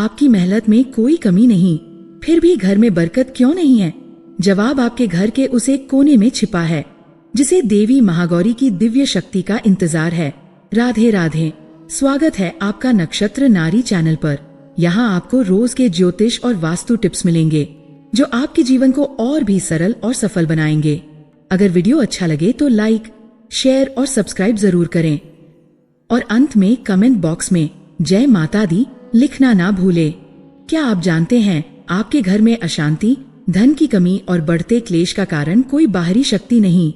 आपकी मेहनत में कोई कमी नहीं, फिर भी घर में बरकत क्यों नहीं है? जवाब आपके घर के उस एक कोने में छिपा है जिसे देवी महागौरी की दिव्य शक्ति का इंतजार है। राधे राधे। स्वागत है आपका नक्षत्र नारी चैनल पर। यहाँ आपको रोज के ज्योतिष और वास्तु टिप्स मिलेंगे जो आपके जीवन को और भी सरल और सफल बनाएंगे। अगर वीडियो अच्छा लगे तो लाइक, शेयर और सब्सक्राइब जरूर करें और अंत में कमेंट बॉक्स में जय माता दी लिखना ना भूले। क्या आप जानते हैं आपके घर में अशांति, धन की कमी और बढ़ते क्लेश का कारण कोई बाहरी शक्ति नहीं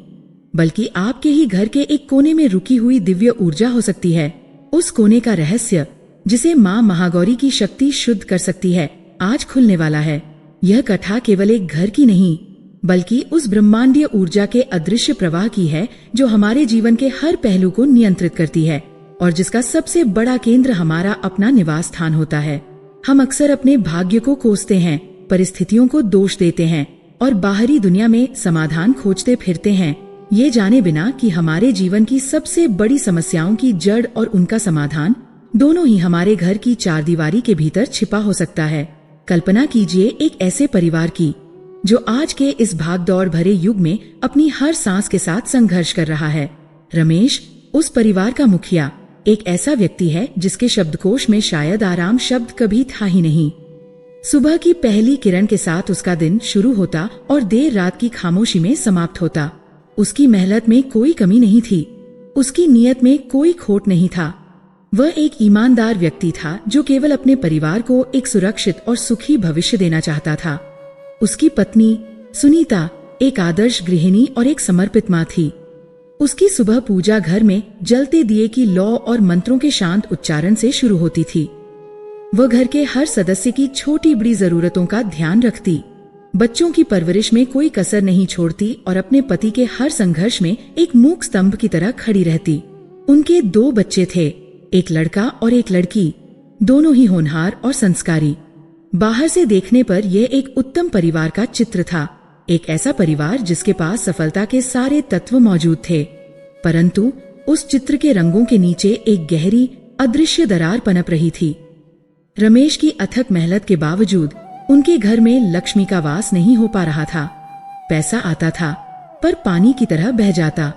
बल्कि आपके ही घर के एक कोने में रुकी हुई दिव्य ऊर्जा हो सकती है। उस कोने का रहस्य जिसे माँ महागौरी की शक्ति शुद्ध कर सकती है आज खुलने वाला है। यह कथा केवल एक घर की नहीं बल्कि उस ब्रह्मांडीय ऊर्जा के अदृश्य प्रवाह की है जो हमारे जीवन के हर पहलू को नियंत्रित करती है और जिसका सबसे बड़ा केंद्र हमारा अपना निवास स्थान होता है। हम अक्सर अपने भाग्य को कोसते हैं, परिस्थितियों को दोष देते हैं और बाहरी दुनिया में समाधान खोजते फिरते हैं, ये जाने बिना कि हमारे जीवन की सबसे बड़ी समस्याओं की जड़ और उनका समाधान दोनों ही हमारे घर की चारदीवारी के भीतर छिपा हो सकता है। कल्पना कीजिए एक ऐसे परिवार की जो आज के इस भागदौड़ भरे युग में अपनी हर सांस के साथ संघर्ष कर रहा है। रमेश उस परिवार का मुखिया एक ऐसा व्यक्ति है जिसके शब्दकोश में शायद आराम शब्द कभी था ही नहीं। सुबह की पहली किरण के साथ उसका दिन शुरू होता और देर रात की खामोशी में समाप्त होता। उसकी मेहनत में कोई कमी नहीं थी, उसकी नीयत में कोई खोट नहीं था। वह एक ईमानदार व्यक्ति था जो केवल अपने परिवार को एक सुरक्षित और सुखी भविष्य देना चाहता था। उसकी पत्नी सुनीता एक आदर्श गृहिणी और एक समर्पित माँ थी। उसकी सुबह पूजा घर में जलते दिए की लौ और मंत्रों के शांत उच्चारण से शुरू होती थी। वह घर के हर सदस्य की छोटी बड़ी जरूरतों का ध्यान रखती, बच्चों की परवरिश में कोई कसर नहीं छोड़ती और अपने पति के हर संघर्ष में एक मूक स्तंभ की तरह खड़ी रहती। उनके 2 बच्चे थे, एक लड़का और एक लड़की, दोनों ही होनहार और संस्कारी। बाहर से देखने पर यह एक उत्तम परिवार का चित्र था, एक ऐसा परिवार जिसके पास सफलता के सारे तत्व मौजूद थे। परंतु उस चित्र के रंगों के नीचे एक गहरी अदृश्य दरार पनप रही थी। रमेश की अथक मेहनत के बावजूद उनके घर में लक्ष्मी का वास नहीं हो पा रहा था। पैसा आता था पर पानी की तरह बह जाता।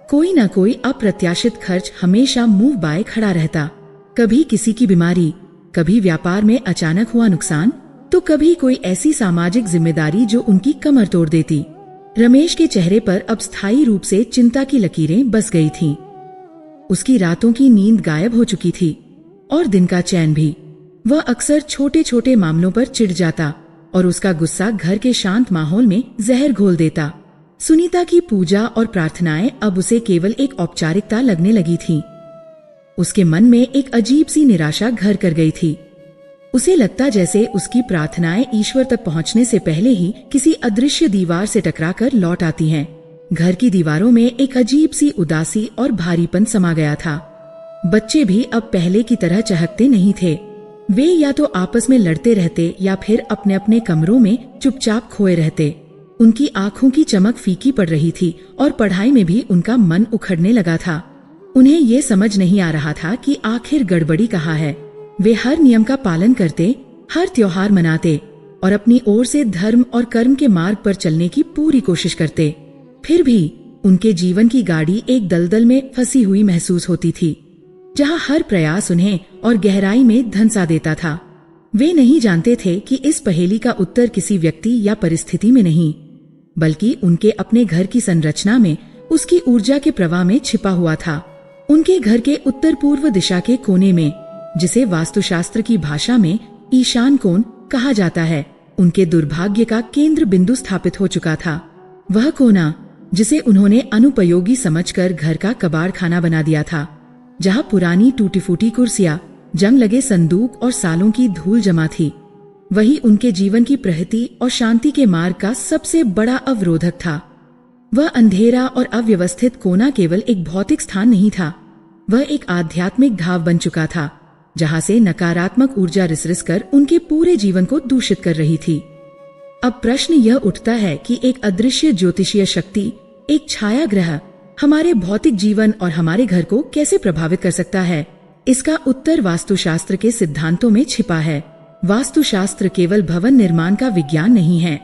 कोई न कोई अप्रत्याशित खर्च हमेशा मुंह बाए खड़ा रहता। कभी किसी की बीमारी, कभी व्यापार में अचानक हुआ नुकसान, तो कभी कोई ऐसी सामाजिक जिम्मेदारी जो उनकी कमर तोड़ देती। रमेश के चेहरे पर अब स्थायी रूप से चिंता की लकीरें बस गई थीं। उसकी रातों की नींद गायब हो चुकी थी और दिन का चैन भी। वह अक्सर छोटे छोटे मामलों पर चिढ़ जाता और उसका गुस्सा घर के शांत माहौल में जहर घोल देता। सुनीता की पूजा और प्रार्थनाएं अब उसे केवल एक औपचारिकता लगने लगी थीं। उसके मन में एक अजीब सी निराशा घर कर गई थी। उसे लगता जैसे उसकी प्रार्थनाएं ईश्वर तक पहुंचने से पहले ही किसी अदृश्य दीवार से टकराकर लौट आती हैं। घर की दीवारों में एक अजीब सी उदासी और भारीपन समा गया था। बच्चे भी अब पहले की तरह चहकते नहीं थे। वे या तो आपस में लड़ते रहते या फिर अपने अपने कमरों में चुपचाप खोए रहते। उनकी आंखों की चमक फीकी पड़ रही थी और पढ़ाई में भी उनका मन उखड़ने लगा था। उन्हें ये समझ नहीं आ रहा था कि आखिर गड़बड़ी कहाँ है। वे हर नियम का पालन करते, हर त्योहार मनाते और अपनी ओर से धर्म और कर्म के मार्ग पर चलने की पूरी कोशिश करते। फिर भी उनके जीवन की गाड़ी एक दलदल में फंसी हुई महसूस होती थी, जहाँ हर प्रयास उन्हें और गहराई में धंसा देता था। वे नहीं जानते थे कि इस पहेली का उत्तर किसी व्यक्ति या परिस्थिति में नहीं, बल्कि उनके अपने घर की संरचना में, उसकी ऊर्जा के प्रवाह में छिपा हुआ था। उनके घर के उत्तर पूर्व दिशा के कोने में, जिसे वास्तुशास्त्र की भाषा में ईशान कोण कहा जाता है, उनके दुर्भाग्य का केंद्र बिंदु स्थापित हो चुका था। वह कोना जिसे उन्होंने अनुपयोगी समझकर घर का कबाड़ खाना बना दिया था, जहाँ पुरानी टूटी फूटी कुर्सियां, जंग लगे संदूक और सालों की धूल जमा थी, वही उनके जीवन की प्रगति और शांति के मार्ग का सबसे बड़ा अवरोधक था। वह अंधेरा और अव्यवस्थित कोना केवल एक भौतिक स्थान नहीं था, वह एक आध्यात्मिक घाव बन चुका था, जहाँ से नकारात्मक ऊर्जा रिस कर उनके पूरे जीवन को दूषित कर रही थी। अब प्रश्न यह उठता है कि एक अदृश्य ज्योतिषीय शक्ति, एक छाया ग्रह, हमारे भौतिक जीवन और हमारे घर को कैसे प्रभावित कर सकता है? इसका उत्तर वास्तुशास्त्र के सिद्धांतों में छिपा है। वास्तुशास्त्र केवल भवन निर्माण का विज्ञान नहीं है,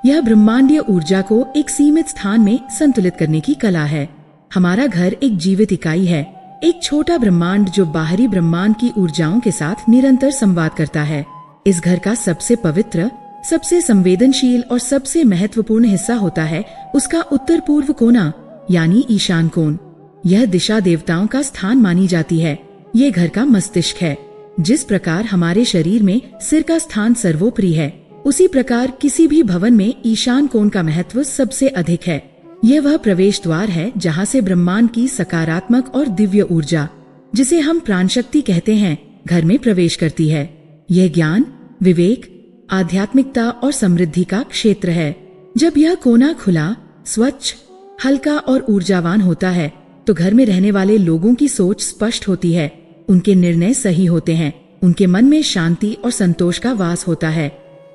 यह ब्रह्मांडीय ऊर्जा को एक सीमित स्थान में संतुलित करने की कला है। हमारा घर एक जीवित इकाई है, एक छोटा ब्रह्मांड जो बाहरी ब्रह्मांड की ऊर्जाओं के साथ निरंतर संवाद करता है। इस घर का सबसे पवित्र, सबसे संवेदनशील और सबसे महत्वपूर्ण हिस्सा होता है उसका उत्तर पूर्व कोना यानी ईशान कोण। यह दिशा देवताओं का स्थान मानी जाती है। ये घर का मस्तिष्क है। जिस प्रकार हमारे शरीर में सिर का स्थान सर्वोपरि है, उसी प्रकार किसी भी भवन में ईशान कोण का महत्व सबसे अधिक है। यह वह प्रवेश द्वार है जहाँ से ब्रह्मांड की सकारात्मक और दिव्य ऊर्जा, जिसे हम प्राण शक्ति कहते हैं, घर में प्रवेश करती है। यह ज्ञान, विवेक, आध्यात्मिकता और समृद्धि का क्षेत्र है। जब यह कोना खुला, स्वच्छ, हल्का और ऊर्जावान होता है तो घर में रहने वाले लोगों की सोच स्पष्ट होती है, उनके निर्णय सही होते हैं, उनके मन में शांति और संतोष का वास होता है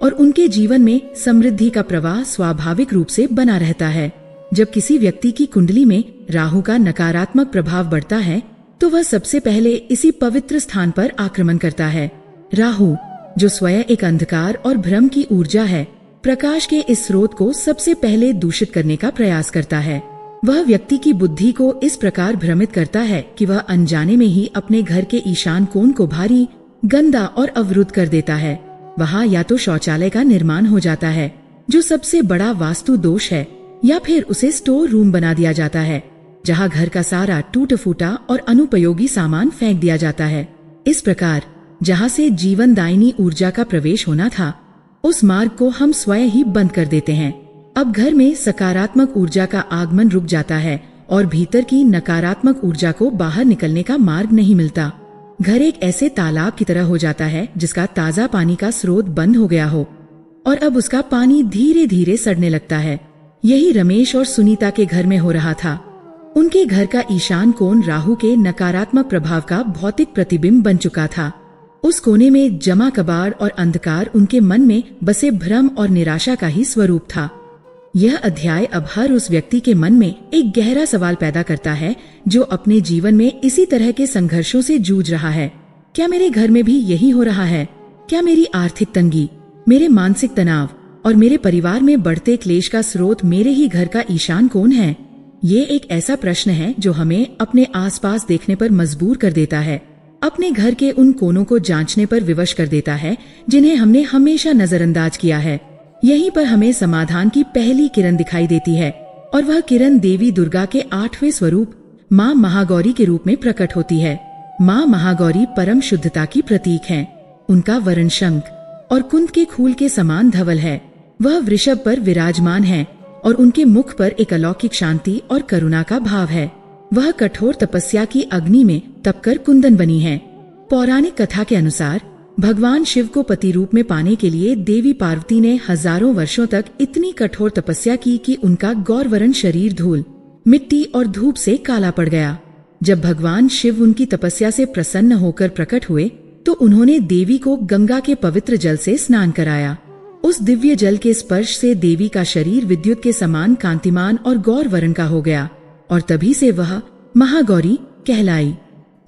और उनके जीवन में समृद्धि का प्रवाह स्वाभाविक रूप से बना रहता है। जब किसी व्यक्ति की कुंडली में राहु का नकारात्मक प्रभाव बढ़ता है तो वह सबसे पहले इसी पवित्र स्थान पर आक्रमण करता है। राहु, जो स्वयं एक अंधकार और भ्रम की ऊर्जा है, प्रकाश के इस स्रोत को सबसे पहले दूषित करने का प्रयास करता है। वह व्यक्ति की बुद्धि को इस प्रकार भ्रमित करता है कि वह अनजाने में ही अपने घर के ईशान कोण को भारी, गंदा और अवरुद्ध कर देता है। वहाँ या तो शौचालय का निर्माण हो जाता है, जो सबसे बड़ा वास्तु दोष है, या फिर उसे स्टोर रूम बना दिया जाता है, जहाँ घर का सारा टूटा फूटा और अनुपयोगी सामान फेंक दिया जाता है। इस प्रकार जहाँ से जीवनदायिनी ऊर्जा का प्रवेश होना था, उस मार्ग को हम स्वयं ही बंद कर देते हैं। अब घर में सकारात्मक ऊर्जा का आगमन रुक जाता है और भीतर की नकारात्मक ऊर्जा को बाहर निकलने का मार्ग नहीं मिलता। घर एक ऐसे तालाब की तरह हो जाता है जिसका ताजा पानी का स्रोत बंद हो गया हो और अब उसका पानी धीरे धीरे सड़ने लगता है। यही रमेश और सुनीता के घर में हो रहा था। उनके घर का ईशान कोण राहु के नकारात्मक प्रभाव का भौतिक प्रतिबिंब बन चुका था। उस कोने में जमा कबाड़ और अंधकार उनके मन में बसे भ्रम और निराशा का ही स्वरूप था। यह अध्याय अब हर उस व्यक्ति के मन में एक गहरा सवाल पैदा करता है जो अपने जीवन में इसी तरह के संघर्षों से जूझ रहा है। क्या मेरे घर में भी यही हो रहा है? क्या मेरी आर्थिक तंगी, मेरे मानसिक तनाव और मेरे परिवार में बढ़ते क्लेश का स्रोत मेरे ही घर का ईशान कोण है? ये एक ऐसा प्रश्न है जो हमें अपने आसपास देखने पर मजबूर कर देता है, अपने घर के उन कोनों को जांचने पर विवश कर देता है जिन्हें हमने हमेशा नजरअंदाज किया है। यहीं पर हमें समाधान की पहली किरण दिखाई देती है और वह किरण देवी दुर्गा के 8वें स्वरूप माँ महागौरी के रूप में प्रकट होती है। माँ महागौरी परम शुद्धता की प्रतीक हैं। उनका वर्ण शंख और कुंद के फूल के समान धवल है। वह वृषभ पर विराजमान है और उनके मुख पर एक अलौकिक शांति और करुणा का भाव है। वह कठोर तपस्या की अग्नि में तपकर कुंदन बनी है। पौराणिक कथा के अनुसार भगवान शिव को पति रूप में पाने के लिए देवी पार्वती ने हजारों वर्षों तक इतनी कठोर तपस्या की कि उनका गौरवर्ण शरीर धूल, मिट्टी और धूप से काला पड़ गया। जब भगवान शिव उनकी तपस्या से प्रसन्न होकर प्रकट हुए तो उन्होंने देवी को गंगा के पवित्र जल से स्नान कराया। उस दिव्य जल के स्पर्श से देवी का शरीर विद्युत के समान कांतिमान और गौरवर्ण का हो गया और तभी से वह महागौरी कहलाई।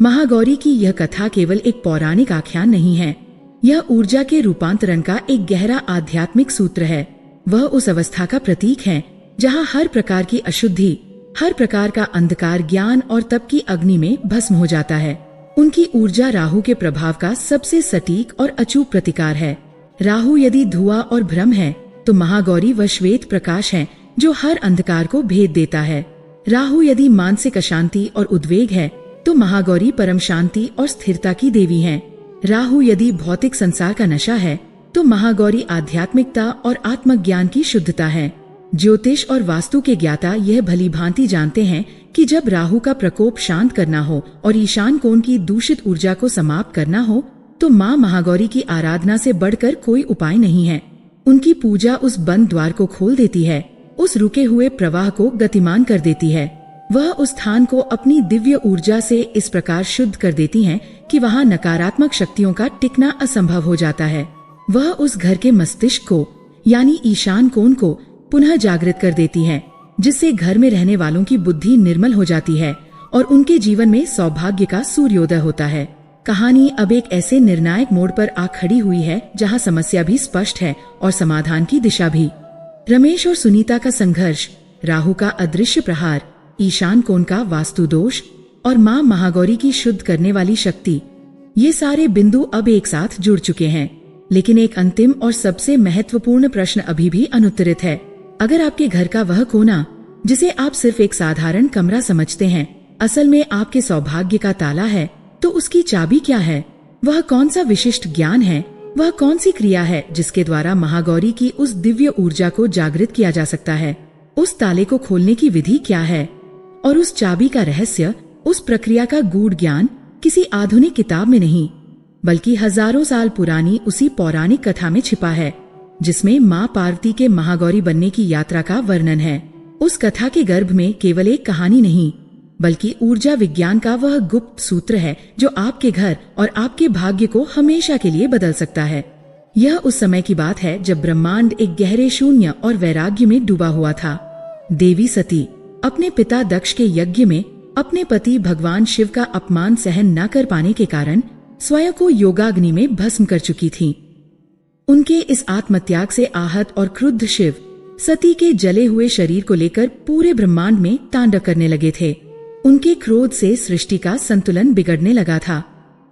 महागौरी की यह कथा केवल एक पौराणिक आख्यान नहीं है, यह ऊर्जा के रूपांतरण का एक गहरा आध्यात्मिक सूत्र है। वह उस अवस्था का प्रतीक है जहाँ हर प्रकार की अशुद्धि, हर प्रकार का अंधकार ज्ञान और तप की अग्नि में भस्म हो जाता है। उनकी ऊर्जा राहु के प्रभाव का सबसे सटीक और अचूक प्रतिकार है। राहु यदि धुआं और भ्रम है तो महागौरी वह श्वेत प्रकाश है जो हर अंधकार को भेद देता है। राहु यदि मानसिक अशांति और उद्वेग है तो महागौरी परम शांति और स्थिरता की देवी हैं। राहु यदि भौतिक संसार का नशा है तो महागौरी आध्यात्मिकता और आत्मज्ञान की शुद्धता है। ज्योतिष और वास्तु के ज्ञाता यह भली भांति जानते हैं कि जब राहु का प्रकोप शांत करना हो और ईशान कोण की दूषित ऊर्जा को समाप्त करना हो तो माँ महागौरी की आराधना से बढ़कर कोई उपाय नहीं है। उनकी पूजा उस बंद द्वार को खोल देती है, उस रुके हुए प्रवाह को गतिमान कर देती है। वह उस स्थान को अपनी दिव्य ऊर्जा से इस प्रकार शुद्ध कर देती हैं कि वहाँ नकारात्मक शक्तियों का टिकना असंभव हो जाता है। वह उस घर के मस्तिष्क को यानी ईशान कोण को पुनः जागृत कर देती हैं, जिससे घर में रहने वालों की बुद्धि निर्मल हो जाती है और उनके जीवन में सौभाग्य का सूर्योदय होता है। कहानी अब एक ऐसे निर्णायक मोड़ पर आ खड़ी हुई है जहां समस्या भी स्पष्ट है और समाधान की दिशा भी। रमेश और सुनीता का संघर्ष, राहु का अदृश्य प्रहार, ईशान कोण का वास्तु दोष और मां महागौरी की शुद्ध करने वाली शक्ति, ये सारे बिंदु अब एक साथ जुड़ चुके हैं। लेकिन एक अंतिम और सबसे महत्वपूर्ण प्रश्न अभी भी अनुत्तरित है। अगर आपके घर का वह कोना जिसे आप सिर्फ एक साधारण कमरा समझते हैं, असल में आपके सौभाग्य का ताला है, तो उसकी चाबी क्या है? वह कौन सा विशिष्ट ज्ञान है? वह कौन सी क्रिया है जिसके द्वारा महागौरी की उस दिव्य ऊर्जा को जागृत किया जा सकता है? उस ताले को खोलने की विधि क्या है? और उस चाबी का रहस्य, उस प्रक्रिया का गूढ़ ज्ञान किसी आधुनिक किताब में नहीं, बल्कि हजारों साल पुरानी उसी पौराणिक कथा में छिपा है, जिसमें माँ पार्वती के महागौरी बनने की यात्रा का वर्णन है। उस कथा के गर्भ में केवल एक कहानी नहीं, बल्कि ऊर्जा विज्ञान का वह गुप्त सूत्र है जो आपके घर और आपके भाग्य को हमेशा के लिए बदल सकता है। यह उस समय की बात है जब ब्रह्मांड एक गहरे शून्य और वैराग्य में डूबा हुआ था। देवी सती अपने पिता दक्ष के यज्ञ में अपने पति भगवान शिव का अपमान सहन न कर पाने के कारण स्वयं को योगाग्नि में भस्म कर चुकी थी। उनके इस आत्मत्याग से आहत और क्रुद्ध शिव सती के जले हुए शरीर को लेकर पूरे ब्रह्मांड में तांडव करने लगे थे। उनके क्रोध से सृष्टि का संतुलन बिगड़ने लगा था।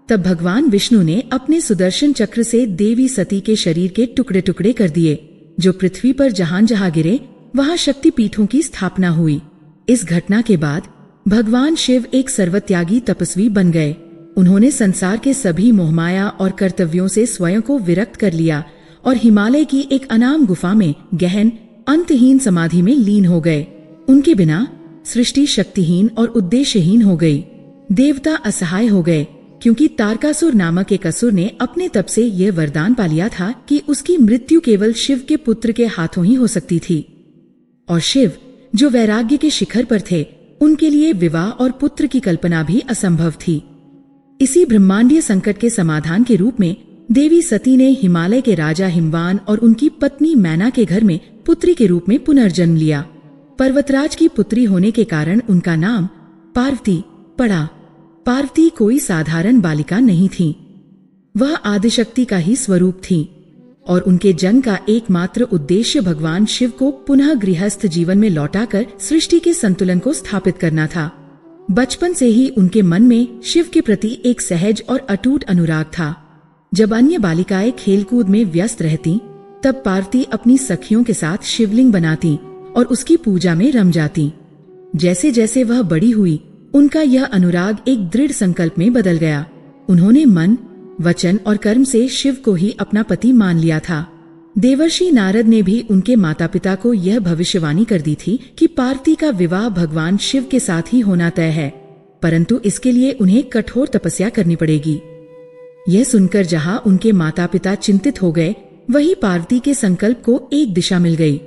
तब भगवान विष्णु ने अपने सुदर्शन चक्र से देवी सती के शरीर के टुकड़े टुकड़े कर दिए, जो पृथ्वी पर जहां जहां गिरे वहां शक्तिपीठों की स्थापना हुई। इस घटना के बाद भगवान शिव एक सर्वत्यागी तपस्वी बन गए। उन्होंने संसार के सभी मोहमाया और कर्तव्यों से स्वयं को विरक्त कर लिया और हिमालय की एक अनाम गुफा में गहन अंतहीन समाधि में लीन हो गए। उनके बिना सृष्टि शक्तिहीन और उद्देश्यहीन हो गई। देवता असहाय हो गए, क्योंकि तारकासुर नामक एक असुर ने अपने तप से यह वरदान पा लिया था कि उसकी मृत्यु केवल शिव के पुत्र के हाथों ही हो सकती थी। और शिव, जो वैराग्य के शिखर पर थे, उनके लिए विवाह और पुत्र की कल्पना भी असंभव थी। इसी ब्रह्मांडीय संकट के समाधान के रूप में देवी सती ने हिमालय के राजा हिमवान और उनकी पत्नी मैना के घर में पुत्री के रूप में पुनर्जन्म लिया। पर्वतराज की पुत्री होने के कारण उनका नाम पार्वती पड़ा। पार्वती कोई साधारण बालिका नहीं थी, वह आदिशक्ति का ही स्वरूप थी और उनके जन्म का एकमात्र उद्देश्य भगवान शिव को पुनः गृहस्थ जीवन में लौटाकर सृष्टि के संतुलन को स्थापित करना था। बचपन से ही उनके मन में शिव के प्रति एक सहज और अटूट अनुराग था। जब अन्य बालिकाएं खेलकूद में व्यस्त रहती, तब पार्वती अपनी सखियों के साथ शिवलिंग बनाती और उसकी पूजा में रम जाती। जैसे जैसे वह बड़ी हुई, उनका यह अनुराग एक दृढ़ संकल्प में बदल गया। उन्होंने मन, वचन और कर्म से शिव को ही अपना पति मान लिया था। देवर्षि नारद ने भी उनके माता पिता को यह भविष्यवाणी कर दी थी कि पार्वती का विवाह भगवान शिव के साथ ही होना तय है, परंतु इसके लिए उन्हें कठोर तपस्या करनी पड़ेगी। यह सुनकर जहां उनके माता पिता चिंतित हो गए, वहीं पार्वती के संकल्प को एक दिशा मिल गई।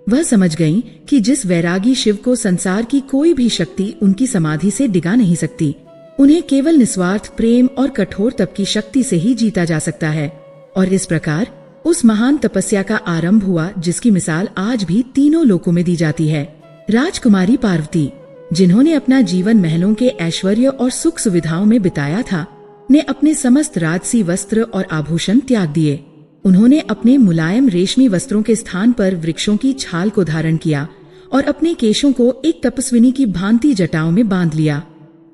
वह समझ गईं कि जिस वैरागी शिव को संसार की कोई भी शक्ति उनकी समाधि से डिगा नहीं सकती, उन्हें केवल निस्वार्थ प्रेम और कठोर तप की शक्ति से ही जीता जा सकता है। और इस प्रकार उस महान तपस्या का आरंभ हुआ जिसकी मिसाल आज भी तीनों लोकों में दी जाती है। राजकुमारी पार्वती, जिन्होंने अपना जीवन महलों के ऐश्वर्य और सुख सुविधाओं में बिताया था, ने अपने समस्त राजसी वस्त्र और आभूषण त्याग दिए। उन्होंने अपने मुलायम रेशमी वस्त्रों के स्थान पर वृक्षों की छाल को धारण किया और अपने केशों को एक तपस्विनी की भांति जटाओं में बांध लिया।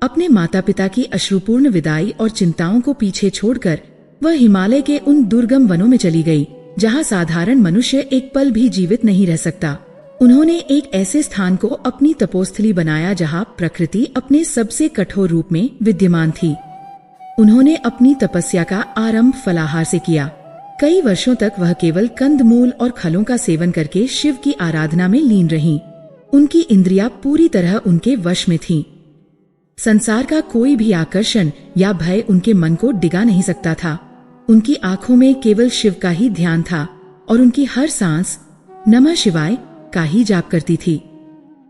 अपने माता पिता की अश्रुपूर्ण विदाई और चिंताओं को पीछे छोड़कर वह हिमालय के उन दुर्गम वनों में चली गई, जहां साधारण मनुष्य एक पल भी जीवित नहीं रह सकता। उन्होंने एक ऐसे स्थान को अपनी तपोस्थली बनाया जहां प्रकृति अपने सबसे कठोर रूप में विद्यमान थी। उन्होंने अपनी तपस्या का आरंभ फलाहार से किया। कई वर्षों तक वह केवल कंदमूल और फलों का सेवन करके शिव की आराधना में लीन रहीं। उनकी इंद्रियां पूरी तरह उनके वश में थीं। संसार का कोई भी आकर्षण या भय उनके मन को डिगा नहीं सकता था। उनकी आंखों में केवल शिव का ही ध्यान था और उनकी हर सांस नमः शिवाय का ही जाप करती थी।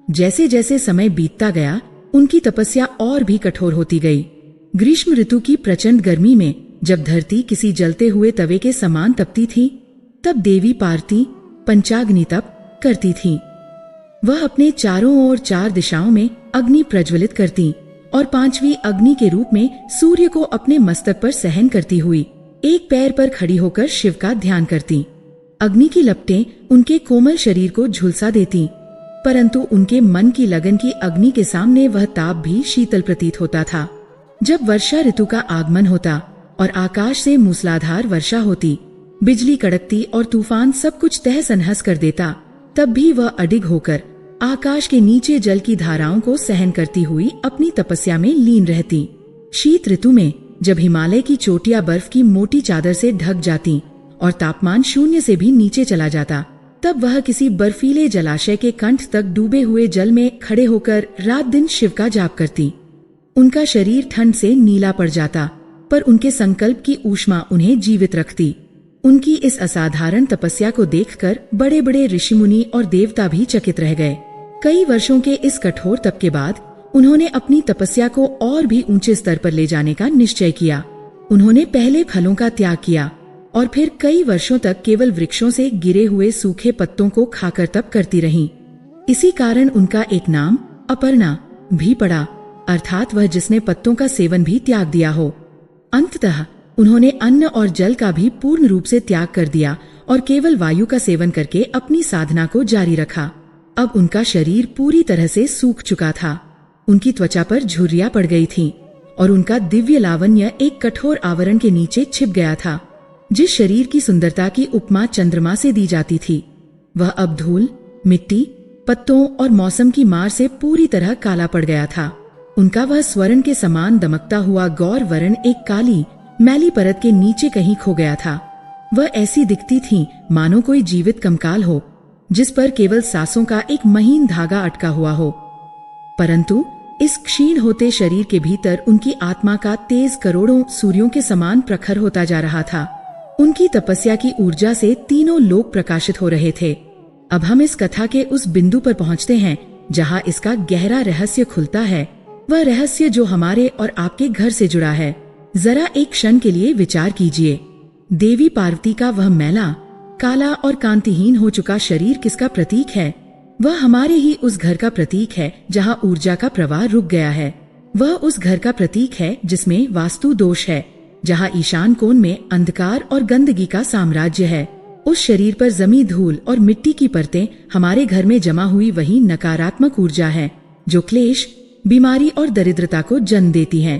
जैसे जैसे समय बीतता गया, उनकी तपस्या और भी कठोर होती गई। ग्रीष्म ऋतु की प्रचंड गर्मी में जब धरती किसी जलते हुए तवे के समान तपती थी, तब देवी पार्वती पंचाग्नि तप करती थीं। वह अपने चारों ओर 4 दिशाओं में अग्नि प्रज्वलित करती और 5वीं अग्नि के रूप में सूर्य को अपने मस्तक पर सहन करती हुई एक पैर पर खड़ी होकर शिव का ध्यान करती। अग्नि की लपटें उनके कोमल शरीर को झुलसा देती, परंतु उनके मन की लगन की अग्नि के सामने वह ताप भी शीतल प्रतीत होता था। जब वर्षा ऋतु का आगमन होता और आकाश से मूसलाधार वर्षा होती, बिजली कड़कती और तूफान सब कुछ तहस नहस कर देता, तब भी वह अडिग होकर आकाश के नीचे जल की धाराओं को सहन करती हुई अपनी तपस्या में लीन रहती। शीत ऋतु में जब हिमालय की चोटियां बर्फ की मोटी चादर से ढक जाती और तापमान 0 से भी नीचे चला जाता, तब वह किसी बर्फीले जलाशय के कंठ तक डूबे हुए जल में खड़े होकर रात दिन शिव का जाप करती। उनका शरीर ठंड से नीला पड़ जाता, पर उनके संकल्प की ऊष्मा उन्हें जीवित रखती। उनकी इस असाधारण तपस्या को देखकर बड़े बड़े ऋषि मुनि और देवता भी चकित रह गए। कई वर्षों के इस कठोर तप के बाद उन्होंने अपनी तपस्या को और भी ऊंचे स्तर पर ले जाने का निश्चय किया। उन्होंने पहले फलों का त्याग किया और फिर कई वर्षों तक केवल वृक्षों से गिरे हुए सूखे पत्तों को खाकर तप करती रहीं। इसी कारण उनका एक नाम अपर्णा भी पड़ा, अर्थात वह जिसने पत्तों का सेवन भी त्याग दिया हो। अंततः उन्होंने अन्न और जल का भी पूर्ण रूप से त्याग कर दिया और केवल वायु का सेवन करके अपनी साधना को जारी रखा। अब उनका शरीर पूरी तरह से सूख चुका था, उनकी त्वचा पर झुर्रियां पड़ गई थीं और उनका दिव्य लावण्य एक कठोर आवरण के नीचे छिप गया था। जिस शरीर की सुंदरता की उपमा चंद्रमा से दी जाती थी, वह अब धूल, मिट्टी, पत्तों और मौसम की मार से पूरी तरह काला पड़ गया था। उनका वह स्वर्ण के समान दमकता हुआ गौर वर्ण एक काली मैली परत के नीचे कहीं खो गया था। वह ऐसी दिखती थी मानो कोई जीवित कंकाल हो, जिस पर केवल सांसों का एक महीन धागा अटका हुआ हो। परंतु इस क्षीण होते शरीर के भीतर उनकी आत्मा का तेज करोड़ों सूर्यों के समान प्रखर होता जा रहा था। उनकी तपस्या की ऊर्जा से तीनों लोक प्रकाशित हो रहे थे। अब हम इस कथा के उस बिंदु पर पहुंचते हैं जहां इसका गहरा रहस्य खुलता है, वह रहस्य जो हमारे और आपके घर से जुड़ा है। जरा एक क्षण के लिए विचार कीजिए, देवी पार्वती का वह मैला, काला और कांतिहीन हो चुका शरीर किसका प्रतीक है? वह हमारे ही उस घर का प्रतीक है जहां ऊर्जा का प्रवाह रुक गया है। वह उस घर का प्रतीक है जिसमें वास्तु दोष है, जहां ईशान कोण में अंधकार और गंदगी का साम्राज्य है। उस शरीर पर जमी धूल और मिट्टी की परतें हमारे घर में जमा हुई वही नकारात्मक ऊर्जा है जो क्लेश, बीमारी और दरिद्रता को जन्म देती है।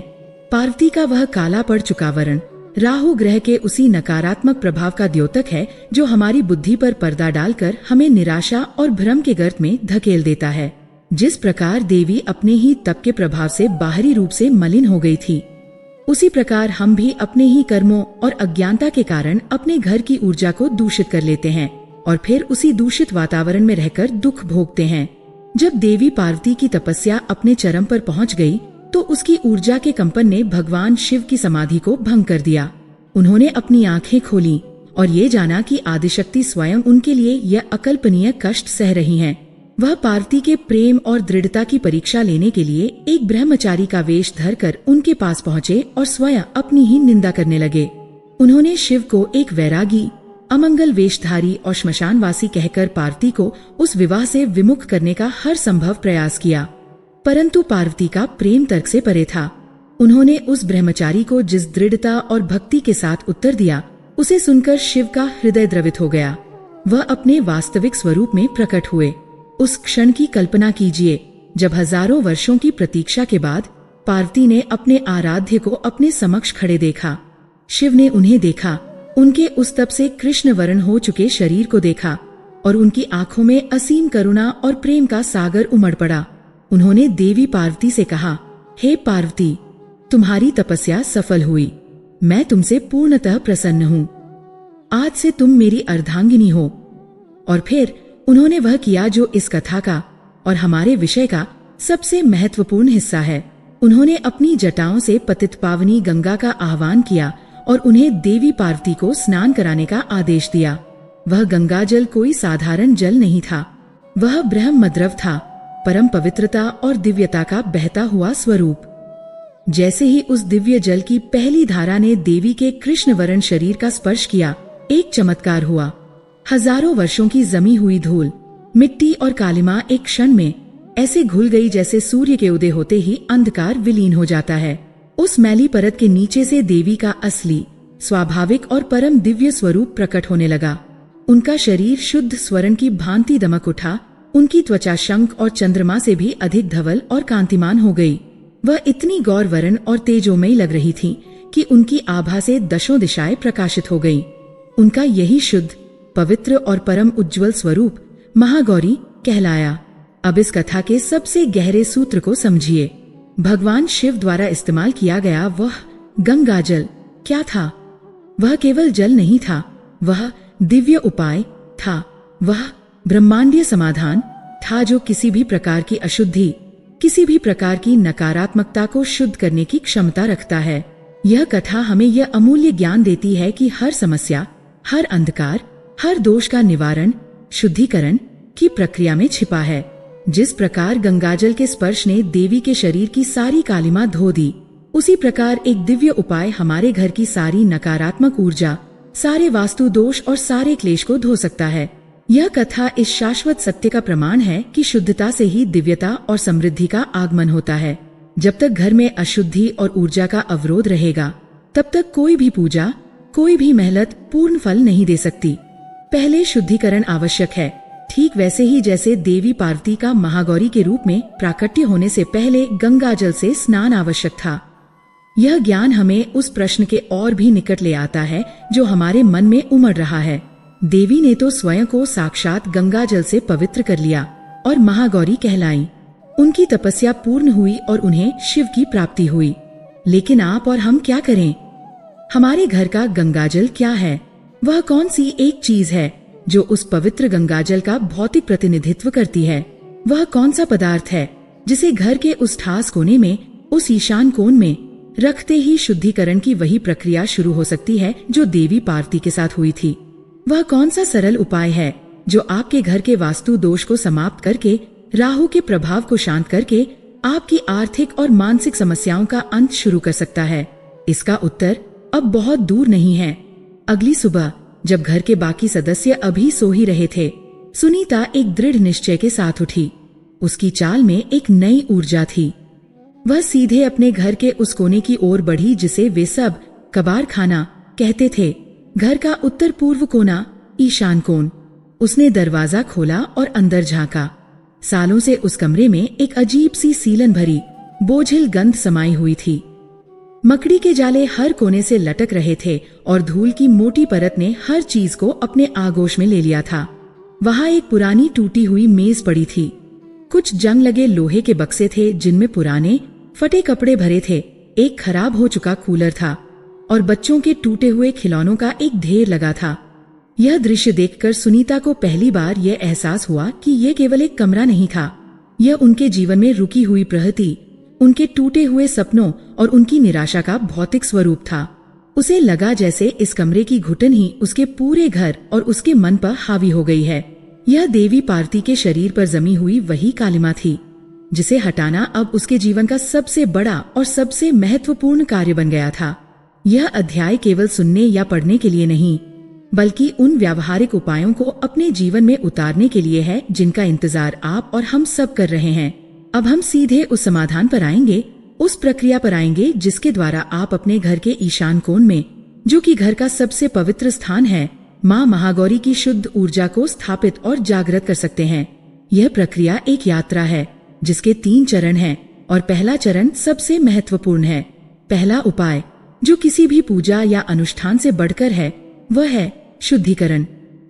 पार्वती का वह काला पड़ चुका वर्ण राहु ग्रह के उसी नकारात्मक प्रभाव का द्योतक है जो हमारी बुद्धि पर पर्दा डालकर हमें निराशा और भ्रम के गर्त में धकेल देता है। जिस प्रकार देवी अपने ही तप के प्रभाव से बाहरी रूप से मलिन हो गई थी, उसी प्रकार हम भी अपने ही कर्मों और अज्ञानता के कारण अपने घर की ऊर्जा को दूषित कर लेते हैं और फिर उसी दूषित वातावरण में रहकर दुख भोगते हैं। जब देवी पार्वती की तपस्या अपने चरम पर पहुंच गई तो उसकी ऊर्जा के कंपन ने भगवान शिव की समाधि को भंग कर दिया। उन्होंने अपनी आंखें खोली और ये जाना कि आदिशक्ति स्वयं उनके लिए यह अकल्पनीय कष्ट सह रही हैं। वह पार्वती के प्रेम और दृढ़ता की परीक्षा लेने के लिए एक ब्रह्मचारी का वेश धरकर उनके पास पहुँचे और स्वयं अपनी ही निंदा करने लगे। उन्होंने शिव को एक वैरागी, अमंगल वेशधारी और श्मशानवासी कहकर पार्वती को उस विवाह से विमुख करने का हर संभव प्रयास किया, परंतु पार्वती का प्रेम तर्क से परे था। उन्होंने उस ब्रह्मचारी को जिस दृढ़ता और भक्ति के साथ उत्तर दिया, उसे सुनकर शिव का हृदय द्रवित हो गया। वह अपने वास्तविक स्वरूप में प्रकट हुए। उस क्षण की कल्पना कीजिए जब हजारों वर्षों की प्रतीक्षा के बाद पार्वती ने अपने आराध्य को अपने समक्ष खड़े देखा। शिव ने उन्हें देखा, उनके उस तप से कृष्ण वर्ण हो चुके शरीर को देखा और उनकी आंखों में असीम करुणा और प्रेम का सागर उमड़ पड़ा। उन्होंने देवी पार्वती से कहा, हे पार्वती, तुम्हारी तपस्या सफल हुई। मैं तुमसे पूर्णतः प्रसन्न हूँ। आज से तुम मेरी अर्धांगिनी हो। और फिर उन्होंने वह किया जो इस कथा का और हमारे विषय का सबसे महत्वपूर्ण हिस्सा है। उन्होंने अपनी जटाओं से पतित पावनी गंगा का आह्वान किया और उन्हें देवी पार्वती को स्नान कराने का आदेश दिया। वह गंगा जल कोई साधारण जल नहीं था, वह ब्रह्मद्रव था, परम पवित्रता और दिव्यता का बहता हुआ स्वरूप। जैसे ही उस दिव्य जल की पहली धारा ने देवी के कृष्ण वर्ण शरीर का स्पर्श किया, एक चमत्कार हुआ। हजारों वर्षों की जमी हुई धूल, मिट्टी और कालिमा एक क्षण में ऐसे घुल गई जैसे सूर्य के उदय होते ही अंधकार विलीन हो जाता है। उस मैली परत के नीचे से देवी का असली, स्वाभाविक और परम दिव्य स्वरूप प्रकट होने लगा। उनका शरीर शुद्ध स्वर्ण की भांति दमक उठा। उनकी त्वचा शंख और चंद्रमा से भी अधिक धवल और कांतिमान हो गई। वह इतनी गौरवर्ण और तेजोमयी लग रही थी कि उनकी आभा से दशों दिशाएं प्रकाशित हो गईं। उनका यही शुद्ध, पवित्र और परम उज्ज्वल स्वरूप महागौरी कहलाया। अब इस कथा के सबसे गहरे सूत्र को समझिए। भगवान शिव द्वारा इस्तेमाल किया गया वह गंगाजल क्या था? वह केवल जल नहीं था, वह दिव्य उपाय था। वह ब्रह्मांडीय समाधान था जो किसी भी प्रकार की अशुद्धि, किसी भी प्रकार की नकारात्मकता को शुद्ध करने की क्षमता रखता है। यह कथा हमें यह अमूल्य ज्ञान देती है कि हर समस्या, हर अंधकार, हर दोष का निवारण शुद्धिकरण की प्रक्रिया में छिपा है। जिस प्रकार गंगाजल के स्पर्श ने देवी के शरीर की सारी कालिमा धो दी, उसी प्रकार एक दिव्य उपाय हमारे घर की सारी नकारात्मक ऊर्जा, सारे वास्तु दोष और सारे क्लेश को धो सकता है। यह कथा इस शाश्वत सत्य का प्रमाण है कि शुद्धता से ही दिव्यता और समृद्धि का आगमन होता है। जब तक घर में अशुद्धि और ऊर्जा का अवरोध रहेगा, तब तक कोई भी पूजा, कोई भी मेहनत पूर्ण फल नहीं दे सकती। पहले शुद्धिकरण आवश्यक है, ठीक वैसे ही जैसे देवी पार्वती का महागौरी के रूप में प्राकट्य होने से पहले गंगाजल से स्नान आवश्यक था। यह ज्ञान हमें उस प्रश्न के और भी निकट ले आता है जो हमारे मन में उमड़ रहा है। देवी ने तो स्वयं को साक्षात गंगाजल से पवित्र कर लिया और महागौरी कहलाई। उनकी तपस्या पूर्ण हुई और उन्हें शिव की प्राप्ति हुई। लेकिन आप और हम क्या करें? हमारे घर का गंगाजल क्या है? वह कौन सी एक चीज है जो उस पवित्र गंगाजल का भौतिक प्रतिनिधित्व करती है? वह कौन सा पदार्थ है जिसे घर के उस ठास कोने में, उस ईशान कोण में रखते ही शुद्धिकरण की वही प्रक्रिया शुरू हो सकती है जो देवी पार्वती के साथ हुई थी? वह कौन सा सरल उपाय है जो आपके घर के वास्तु दोष को समाप्त करके, राहु के प्रभाव को शांत करके आपकी आर्थिक और मानसिक समस्याओं का अंत शुरू कर सकता है? इसका उत्तर अब बहुत दूर नहीं है। अगली सुबह जब घर के बाकी सदस्य अभी सो ही रहे थे, सुनीता एक दृढ़ निश्चय के साथ उठी। उसकी चाल में एक नई ऊर्जा थी। वह सीधे अपने घर के उस कोने की ओर बढ़ी जिसे वे सब कबाड़ खाना कहते थे। घर का उत्तर पूर्व कोना, ईशान कोण। उसने दरवाजा खोला और अंदर झांका। सालों से उस कमरे में एक अजीब सी सीलन भरी, बोझिल गंध समाई हुई थी। मकड़ी के जाले हर कोने से लटक रहे थे और धूल की मोटी परत ने हर चीज को अपने आगोश में ले लिया था। वहां एक पुरानी टूटी हुई मेज पड़ी थी। कुछ जंग लगे लोहे के बक्से थे जिनमें पुराने फटे कपड़े भरे थे। एक खराब हो चुका कूलर था और बच्चों के टूटे हुए खिलौनों का एक ढेर लगा था। यह दृश्य देखकर सुनीता को पहली बार यह एहसास हुआ कि यह केवल एक कमरा नहीं था। यह उनके जीवन में रुकी हुई प्रहति, उनके टूटे हुए सपनों और उनकी निराशा का भौतिक स्वरूप था। उसे लगा जैसे इस कमरे की घुटन ही उसके पूरे घर और उसके मन पर हावी हो गई है। यह देवी पार्वती के शरीर पर जमी हुई वही कालिमा थी जिसे हटाना अब उसके जीवन का सबसे बड़ा और सबसे महत्वपूर्ण कार्य बन गया था। यह अध्याय केवल सुनने या पढ़ने के लिए नहीं, बल्कि उन व्यावहारिक उपायों को अपने जीवन में उतारने के लिए है जिनका इंतजार आप और हम सब कर रहे हैं। अब हम सीधे उस समाधान पर आएंगे, उस प्रक्रिया पर आएंगे जिसके द्वारा आप अपने घर के ईशान कोण में, जो कि घर का सबसे पवित्र स्थान है, माँ महागौरी की शुद्ध ऊर्जा को स्थापित और जागृत कर सकते हैं। यह प्रक्रिया एक यात्रा है जिसके 3 चरण हैं और पहला चरण सबसे महत्वपूर्ण है। पहला उपाय जो किसी भी पूजा या अनुष्ठान से बढ़कर है, वह है शुद्धिकरण।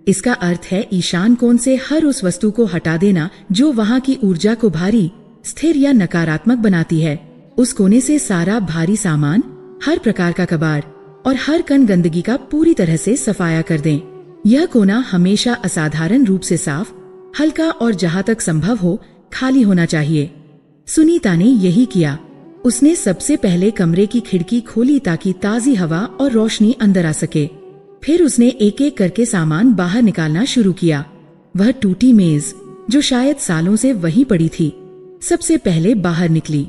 इसका अर्थ है ईशान कोण से हर उस वस्तु को हटा देना जो वहाँ की ऊर्जा को भारी, स्थिर या नकारात्मक बनाती है। उस कोने से सारा भारी सामान, हर प्रकार का कबाड़ और हर कण गंदगी का पूरी तरह से सफाया कर दें। यह कोना हमेशा असाधारण रूप से साफ, हल्का और जहाँ तक संभव हो खाली होना चाहिए। सुनीता ने यही किया। उसने सबसे पहले कमरे की खिड़की खोली ताकि ताजी हवा और रोशनी अंदर आ सके। फिर उसने एक एक करके सामान बाहर निकालना शुरू किया। वह टूटी मेज, जो शायद सालों से वहीं पड़ी थी, सबसे पहले बाहर निकली।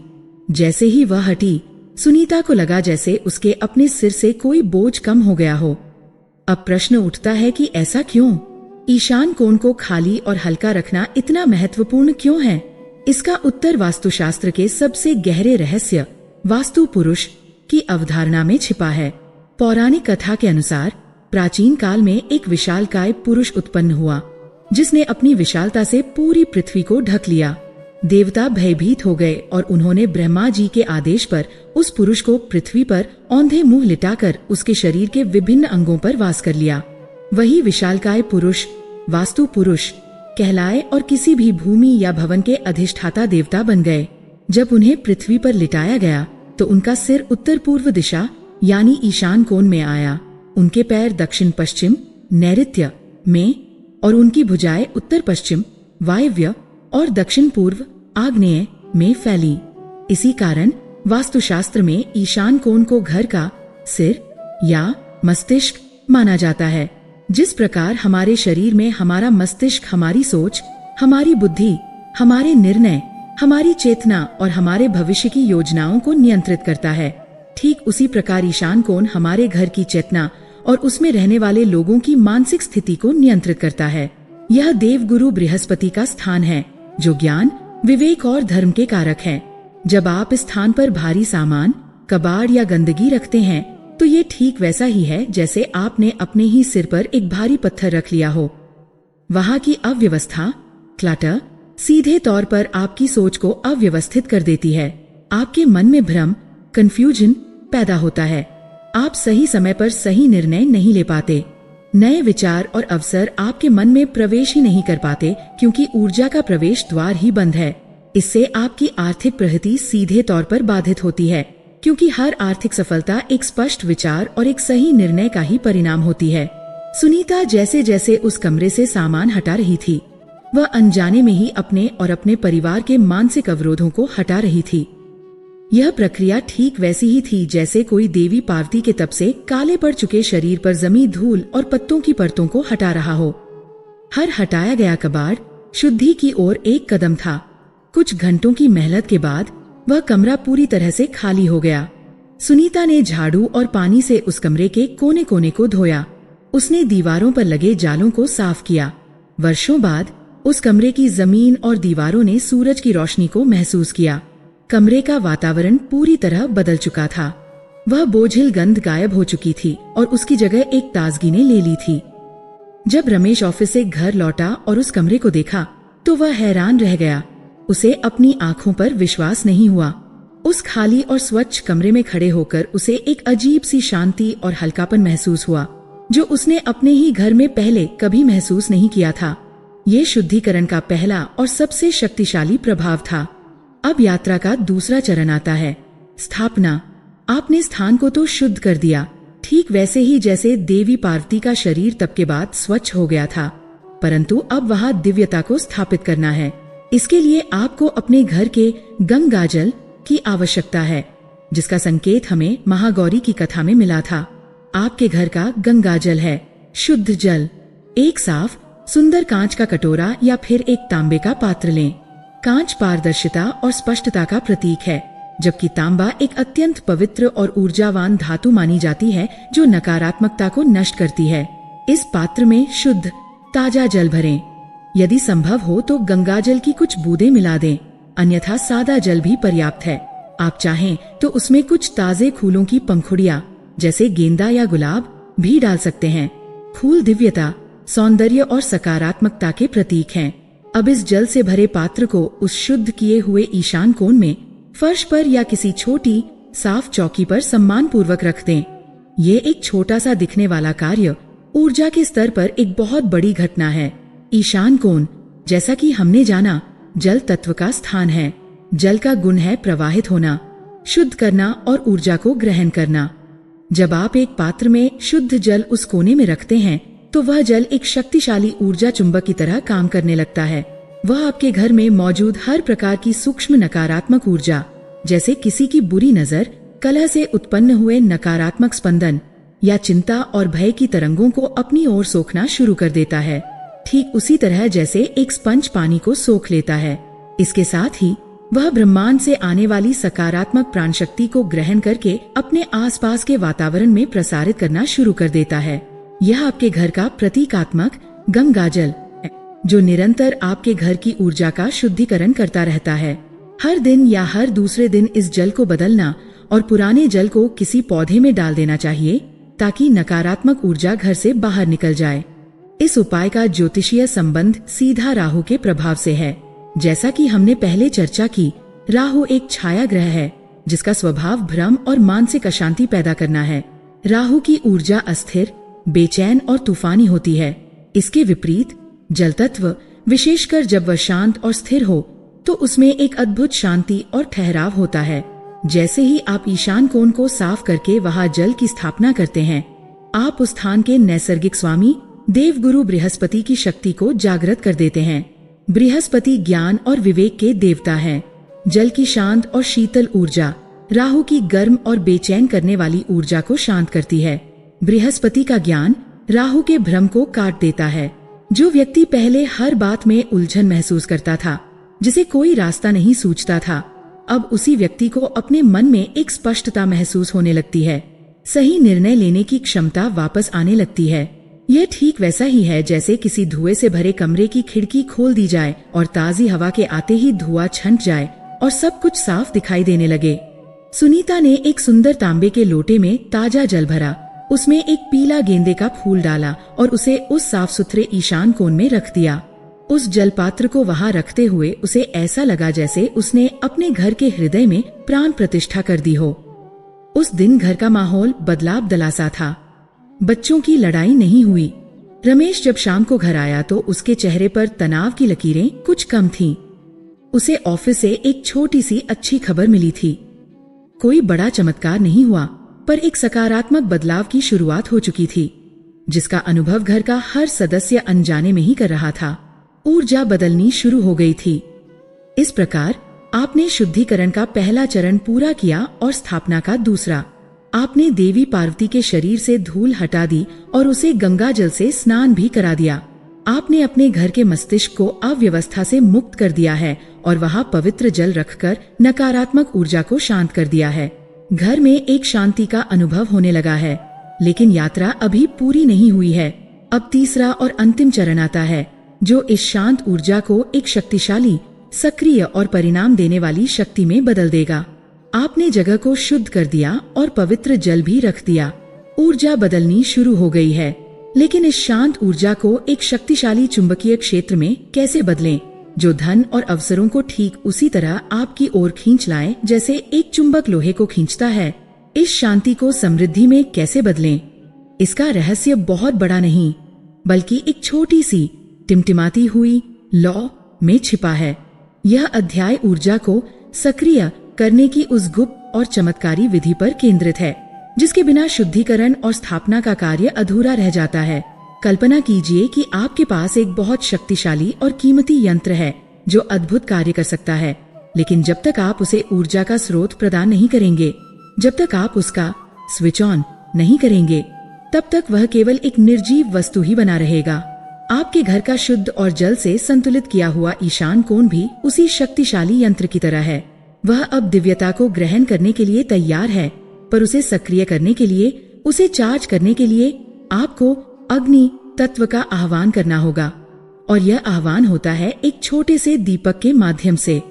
जैसे ही वह हटी, सुनीता को लगा जैसे उसके अपने सिर से कोई बोझ कम हो गया हो। अब प्रश्न उठता है कि ऐसा क्यों? ईशान कोण को खाली और हल्का रखना इतना महत्वपूर्ण क्यों है? इसका उत्तर वास्तुशास्त्र के सबसे गहरे रहस्य वास्तु पुरुष की अवधारणा में छिपा है। पौराणिक कथा के अनुसार प्राचीन काल में एक विशालकाय पुरुष उत्पन्न हुआ, जिसने अपनी विशालता से पूरी पृथ्वी को ढक लिया। देवता भयभीत हो गए और उन्होंने ब्रह्मा जी के आदेश पर उस पुरुष को पृथ्वी पर औंधे मुंह लिटाकर उसके शरीर के विभिन्न अंगों पर वास कर लिया। वही विशालकाय पुरुष वास्तु पुरुष कहलाए और किसी भी भूमि या भवन के अधिष्ठाता देवता बन गए। जब उन्हें पृथ्वी पर लिटाया गया तो उनका सिर उत्तर पूर्व दिशा यानी ईशान कोण में आया, उनके पैर दक्षिण पश्चिम नैऋत्य में और उनकी भुजाएं उत्तर पश्चिम वायव्य और दक्षिण पूर्व आग्नेय में फैली। इसी कारण वास्तुशास्त्र में ईशान कोण को घर का सिर या मस्तिष्क माना जाता है। जिस प्रकार हमारे शरीर में हमारा मस्तिष्क हमारी सोच, हमारी बुद्धि, हमारे निर्णय, हमारी चेतना और हमारे भविष्य की योजनाओं को नियंत्रित करता है, ठीक उसी प्रकार ईशान कोण हमारे घर की चेतना और उसमें रहने वाले लोगों की मानसिक स्थिति को नियंत्रित करता है। यह देवगुरु बृहस्पति का स्थान है, जो ज्ञान, विवेक और धर्म के कारक है। जब आप इस स्थान पर भारी सामान, कबाड़ या गंदगी रखते हैं तो ये ठीक वैसा ही है जैसे आपने अपने ही सिर पर एक भारी पत्थर रख लिया हो। वहाँ की अव्यवस्था, क्लटर, सीधे तौर पर आपकी सोच को अव्यवस्थित कर देती है। आपके मन में भ्रम, कंफ्यूजन पैदा होता है। आप सही समय पर सही निर्णय नहीं ले पाते। नए विचार और अवसर आपके मन में प्रवेश ही नहीं कर पाते क्योंकि ऊर्जा का प्रवेश द्वार ही बंद है। इससे आपकी आर्थिक प्रगति सीधे तौर पर बाधित होती है, क्योंकि हर आर्थिक सफलता एक स्पष्ट विचार और एक सही निर्णय का ही परिणाम होती है। सुनीता जैसे जैसे उस कमरे से सामान हटा रही थी, वह अनजाने में ही अपने और अपने परिवार के मानसिक अवरोधों को हटा रही थी। यह प्रक्रिया ठीक वैसी ही थी जैसे कोई देवी पार्वती के तप से काले पड़ चुके शरीर पर जमी धूल और पत्तों की परतों को हटा रहा हो। हर हटाया गया कबाड़ शुद्धि की ओर एक कदम था। कुछ घंटों की मेहनत के बाद वह कमरा पूरी तरह से खाली हो गया। सुनीता ने झाड़ू और पानी से उस कमरे के कोने कोने को धोया। उसने दीवारों पर लगे जालों को साफ किया। वर्षों बाद उस कमरे की जमीन और दीवारों ने सूरज की रोशनी को महसूस किया। कमरे का वातावरण पूरी तरह बदल चुका था। वह बोझिल गंध गायब हो चुकी थी और उसकी जगह एक ताजगी ने ले ली थी। जब रमेश ऑफिस से घर लौटा और उस कमरे को देखा तो वह हैरान रह गया। उसे अपनी आंखों पर विश्वास नहीं हुआ। उस खाली और स्वच्छ कमरे में खड़े होकर उसे एक अजीब सी शांति और हल्कापन महसूस हुआ, जो उसने अपने ही घर में पहले कभी महसूस नहीं किया था। ये शुद्धिकरण का पहला और सबसे शक्तिशाली प्रभाव था। अब यात्रा का दूसरा चरण आता है, स्थापना। आपने स्थान को तो शुद्ध कर दिया, ठीक वैसे ही जैसे देवी पार्वती का शरीर तप के बाद स्वच्छ हो गया था, परंतु अब वहाँ दिव्यता को स्थापित करना है। इसके लिए आपको अपने घर के गंगाजल की आवश्यकता है, जिसका संकेत हमें महागौरी की कथा में मिला था। आपके घर का गंगाजल है शुद्ध जल। एक साफ सुंदर कांच का कटोरा या फिर एक तांबे का पात्र लें। कांच पारदर्शिता और स्पष्टता का प्रतीक है, जबकि तांबा एक अत्यंत पवित्र और ऊर्जावान धातु मानी जाती है जो नकारात्मकता को नष्ट करती है। इस पात्र में शुद्ध ताजा जल भरें। यदि संभव हो तो गंगाजल की कुछ बूंदें मिला दें, अन्यथा सादा जल भी पर्याप्त है। आप चाहें तो उसमें कुछ ताजे फूलों की पंखुड़ियां जैसे गेंदा या गुलाब भी डाल सकते हैं। फूल दिव्यता, सौंदर्य और सकारात्मकता के प्रतीक हैं। अब इस जल से भरे पात्र को उस शुद्ध किए हुए ईशान कोण में फर्श पर या किसी छोटी साफ चौकी पर सम्मान पूर्वक रख दें। ये एक छोटा सा दिखने वाला कार्य ऊर्जा के स्तर पर एक बहुत बड़ी घटना है। ईशान कोण, जैसा कि हमने जाना, जल तत्व का स्थान है। जल का गुण है प्रवाहित होना, शुद्ध करना और ऊर्जा को ग्रहण करना। जब आप एक पात्र में शुद्ध जल उस कोने में रखते हैं तो वह जल एक शक्तिशाली ऊर्जा चुंबक की तरह काम करने लगता है। वह आपके घर में मौजूद हर प्रकार की सूक्ष्म नकारात्मक ऊर्जा, जैसे किसी की बुरी नजर, कलह से उत्पन्न हुए नकारात्मक स्पंदन या चिंता और भय की तरंगों को अपनी ओर सोखना शुरू कर देता है, ठीक उसी तरह जैसे एक स्पंज पानी को सोख लेता है। इसके साथ ही वह ब्रह्मांड से आने वाली सकारात्मक प्राण शक्ति को ग्रहण करके अपने आसपास के वातावरण में प्रसारित करना शुरू कर देता है। यह आपके घर का प्रतीकात्मक गंगाजल है। जो निरंतर आपके घर की ऊर्जा का शुद्धिकरण करता रहता है। हर दिन या हर दूसरे दिन इस जल को बदलना और पुराने जल को किसी पौधे में डाल देना चाहिए ताकि नकारात्मक ऊर्जा घर से बाहर निकल जाए। इस उपाय का ज्योतिषीय संबंध सीधा राहु के प्रभाव से है। जैसा कि हमने पहले चर्चा की, राहु एक छाया ग्रह है जिसका स्वभाव भ्रम और मानसिक अशांति पैदा करना है। राहु की ऊर्जा अस्थिर, बेचैन और तूफानी होती है। इसके विपरीत जल तत्व, विशेषकर जब वह शांत और स्थिर हो, तो उसमें एक अद्भुत शांति और ठहराव होता है। जैसे ही आप ईशान कोण को साफ करके वहां जल की स्थापना करते हैं, आप उस स्थान के नैसर्गिक स्वामी देवगुरु बृहस्पति की शक्ति को जागृत कर देते हैं। बृहस्पति ज्ञान और विवेक के देवता हैं। जल की शांत और शीतल ऊर्जा राहु की गर्म और बेचैन करने वाली ऊर्जा को शांत करती है। बृहस्पति का ज्ञान राहु के भ्रम को काट देता है। जो व्यक्ति पहले हर बात में उलझन महसूस करता था, जिसे कोई रास्ता नहीं सूझता था, अब उसी व्यक्ति को अपने मन में एक स्पष्टता महसूस होने लगती है। सही निर्णय लेने की क्षमता वापस आने लगती है। यह ठीक वैसा ही है जैसे किसी धुएं से भरे कमरे की खिड़की खोल दी जाए और ताजी हवा के आते ही धुआं छंट जाए और सब कुछ साफ दिखाई देने लगे। सुनीता ने एक सुंदर तांबे के लोटे में ताजा जल भरा, उसमें एक पीला गेंदे का फूल डाला और उसे उस साफ सुथरे ईशान कोण में रख दिया। उस जलपात्र को वहां रखते हुए उसे ऐसा लगा जैसे उसने अपने घर के हृदय में प्राण प्रतिष्ठा कर दी हो। उस दिन घर का माहौल बदलाव दलासा था। बच्चों की लड़ाई नहीं हुई। रमेश जब शाम को घर आया तो उसके चेहरे पर तनाव की लकीरें कुछ कम थीं। उसे ऑफिस से एक छोटी सी अच्छी खबर मिली थी। कोई बड़ा चमत्कार नहीं हुआ, पर एक सकारात्मक बदलाव की शुरुआत हो चुकी थी, जिसका अनुभव घर का हर सदस्य अनजाने में ही कर रहा था। ऊर्जा बदलनी शुरू हो गई थी। इस प्रकार आपने शुद्धिकरण का पहला चरण पूरा किया और स्थापना का दूसरा। आपने देवी पार्वती के शरीर से धूल हटा दी और उसे गंगा जल से स्नान भी करा दिया। आपने अपने घर के मस्तिष्क को अव्यवस्था से मुक्त कर दिया है और वहां पवित्र जल रखकर नकारात्मक ऊर्जा को शांत कर दिया है। घर में एक शांति का अनुभव होने लगा है, लेकिन यात्रा अभी पूरी नहीं हुई है। अब तीसरा और अंतिम चरण आता है, जो इस शांत ऊर्जा को एक शक्तिशाली, सक्रिय और परिणाम देने वाली शक्ति में बदल देगा। आपने जगह को शुद्ध कर दिया और पवित्र जल भी रख दिया। ऊर्जा बदलनी शुरू हो गई है, लेकिन इस शांत ऊर्जा को एक शक्तिशाली चुंबकीय क्षेत्र में कैसे बदलें, जो धन और अवसरों को ठीक उसी तरह आपकी ओर खींच लाए जैसे एक चुंबक लोहे को खींचता है। इस शांति को समृद्धि में कैसे बदलें? इसका रहस्य बहुत बड़ा नहीं, बल्कि एक छोटी सी टिमटिमाती हुई लौ में छिपा है। यह अध्याय ऊर्जा को सक्रिय करने की उस गुप्त और चमत्कारी विधि पर केंद्रित है, जिसके बिना शुद्धिकरण और स्थापना का कार्य अधूरा रह जाता है। कल्पना कीजिए कि आपके पास एक बहुत शक्तिशाली और कीमती यंत्र है जो अद्भुत कार्य कर सकता है, लेकिन जब तक आप उसे ऊर्जा का स्रोत प्रदान नहीं करेंगे, जब तक आप उसका स्विच ऑन नहीं करेंगे, तब तक वह केवल एक निर्जीव वस्तु ही बना रहेगा। आपके घर का शुद्ध और जल से संतुलित किया हुआ ईशान कोण भी उसी शक्तिशाली यंत्र की तरह है। वह अब दिव्यता को ग्रहण करने के लिए तैयार है, पर उसे सक्रिय करने के लिए, उसे चार्ज करने के लिए आपको अग्नि तत्व का आह्वान करना होगा, और यह आह्वान होता है एक छोटे से दीपक के माध्यम से।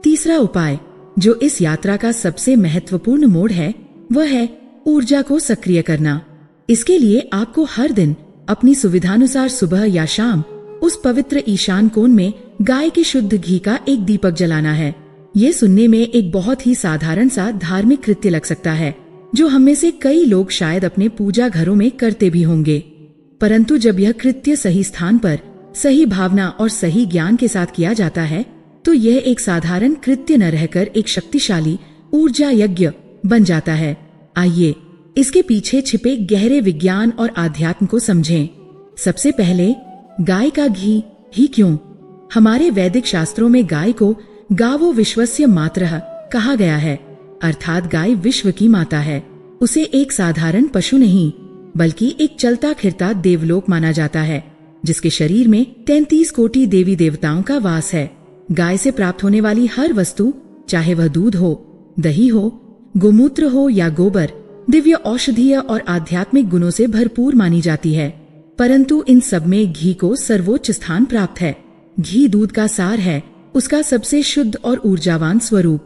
तीसरा उपाय, जो इस यात्रा का सबसे महत्वपूर्ण मोड़ है, वह है ऊर्जा को सक्रिय करना। इसके लिए आपको हर दिन अपनी सुविधानुसार सुबह या शाम उस पवित्र ईशान कोण में गाय के शुद्ध घी का एक दीपक जलाना है। ये सुनने में एक बहुत ही साधारण सा धार्मिक कृत्य लग सकता है, जो हम में से कई लोग शायद अपने पूजा घरों में करते भी होंगे, परंतु जब यह कृत्य सही स्थान पर, सही भावना और सही ज्ञान के साथ किया जाता है, तो यह एक साधारण कृत्य न रहकर एक शक्तिशाली ऊर्जा यज्ञ बन जाता है। आइए इसके पीछे छिपे गहरे विज्ञान और आध्यात्म को समझें। सबसे पहले, गाय का घी ही क्यों? हमारे वैदिक शास्त्रों में गाय को गावो विश्वस्य मातरः कहा गया है, अर्थात गाय विश्व की माता है। उसे एक साधारण पशु नहीं, बल्कि एक चलता फिरता देवलोक माना जाता है, जिसके शरीर में 33 कोटि देवी देवताओं का वास है। गाय से प्राप्त होने वाली हर वस्तु, चाहे वह दूध हो, दही हो, गोमूत्र हो या गोबर, दिव्य औषधीय और आध्यात्मिक गुणों से भरपूर मानी जाती है, परंतु इन सब में घी को सर्वोच्च स्थान प्राप्त है। घी दूध का सार है, उसका सबसे शुद्ध और ऊर्जावान स्वरूप।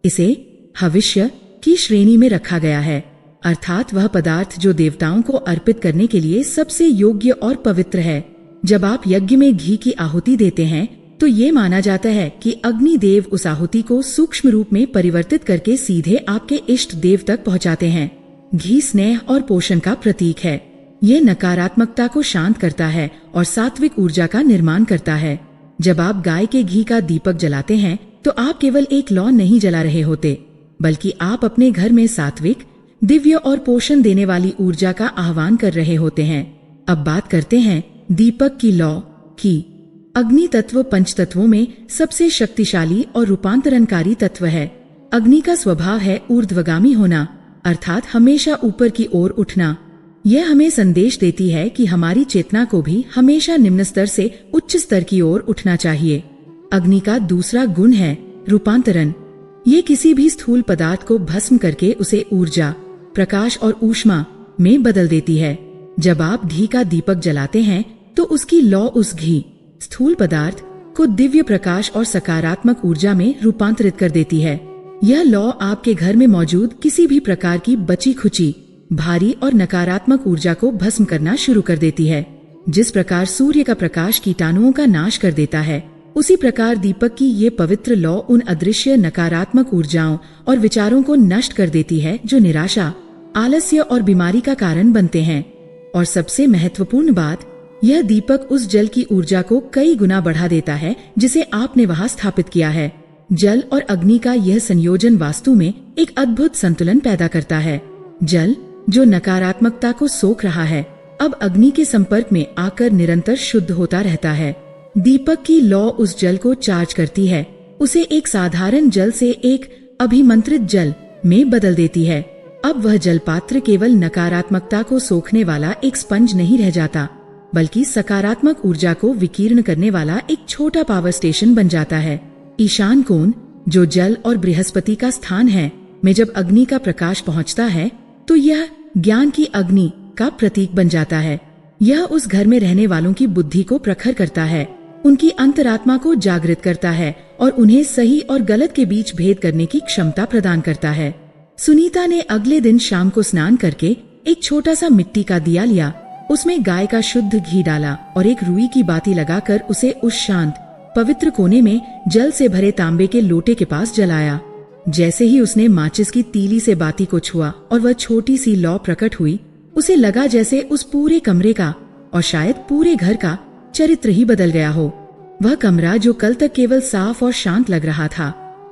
इसे हविष्य की श्रेणी में रखा गया है, अर्थात वह पदार्थ जो देवताओं को अर्पित करने के लिए सबसे योग्य और पवित्र है। जब आप यज्ञ में घी की आहुति देते हैं तो ये माना जाता है कि अग्नि देव उस आहुति को सूक्ष्म रूप में परिवर्तित करके सीधे आपके इष्ट देव तक पहुंचाते हैं। घी स्नेह और पोषण का प्रतीक है। यह नकारात्मकता को शांत करता है और सात्विक ऊर्जा का निर्माण करता है। जब आप गाय के घी का दीपक जलाते हैं तो आप केवल एक लौ नहीं जला रहे होते, बल्कि आप अपने घर में सात्विक, दिव्य और पोषण देने वाली ऊर्जा का आह्वान कर रहे होते हैं। अब बात करते हैं दीपक की लौ की। अग्नि तत्व पंच तत्वों में सबसे शक्तिशाली और रूपांतरणकारी तत्व है। अग्नि का स्वभाव है ऊर्ध्वगामी होना, अर्थात हमेशा ऊपर की ओर उठना। यह हमें संदेश देती है कि हमारी चेतना को भी हमेशा निम्न स्तर से उच्च स्तर की ओर उठना चाहिए। अग्नि का दूसरा गुण है रूपांतरण। ये किसी भी स्थूल पदार्थ को भस्म करके उसे ऊर्जा, प्रकाश और ऊष्मा में बदल देती है। जब आप घी का दीपक जलाते हैं तो उसकी लौ उस घी, स्थूल पदार्थ को दिव्य प्रकाश और सकारात्मक ऊर्जा में रूपांतरित कर देती है। यह लौ आपके घर में मौजूद किसी भी प्रकार की बची खुची, भारी और नकारात्मक ऊर्जा को भस्म करना शुरू कर देती है। जिस प्रकार सूर्य का प्रकाश कीटाणुओं का नाश कर देता है, उसी प्रकार दीपक की ये पवित्र लौ उन अदृश्य नकारात्मक ऊर्जाओं और विचारों को नष्ट कर देती है जो निराशा, आलस्य और बीमारी का कारण बनते हैं। और सबसे महत्वपूर्ण बात, यह दीपक उस जल की ऊर्जा को कई गुना बढ़ा देता है जिसे आपने वहां स्थापित किया है। जल और अग्नि का यह संयोजन वास्तु में एक अद्भुत संतुलन पैदा करता है। जल जो नकारात्मकता को सोख रहा है, अब अग्नि के संपर्क में आकर निरंतर शुद्ध होता रहता है। दीपक की लौ उस जल को चार्ज करती है, उसे एक साधारण जल से एक अभिमंत्रित जल में बदल देती है। अब वह जल पात्र केवल नकारात्मकता को सोखने वाला एक स्पंज नहीं रह जाता, बल्कि सकारात्मक ऊर्जा को विकीर्ण करने वाला एक छोटा पावर स्टेशन बन जाता है। ईशान कोण, जो जल और बृहस्पति का स्थान है, में जब अग्नि का प्रकाश पहुंचता है तो यह ज्ञान की अग्नि का प्रतीक बन जाता है। यह उस घर में रहने वालों की बुद्धि को प्रखर करता है, उनकी अंतरात्मा को जागृत करता है और उन्हें सही और गलत के बीच भेद करने की क्षमता प्रदान करता है। सुनीता ने अगले दिन शाम को स्नान करके एक छोटा सा मिट्टी का दिया लिया, उसमें गाय का शुद्ध घी डाला और एक रुई की बाती लगाकर उसे उस शांत पवित्र कोने में जल से भरे तांबे के लोटे के पास जलाया। जैसे ही उसने माचिस की तीली से बाती को छुआ और वह छोटी सी लौ प्रकट हुई, उसे लगा जैसे उस पूरे कमरे का और शायद पूरे घर का चरित्र ही बदल गया हो। वह कमरा जो कल तक केवल साफ और शांत लग रहा था,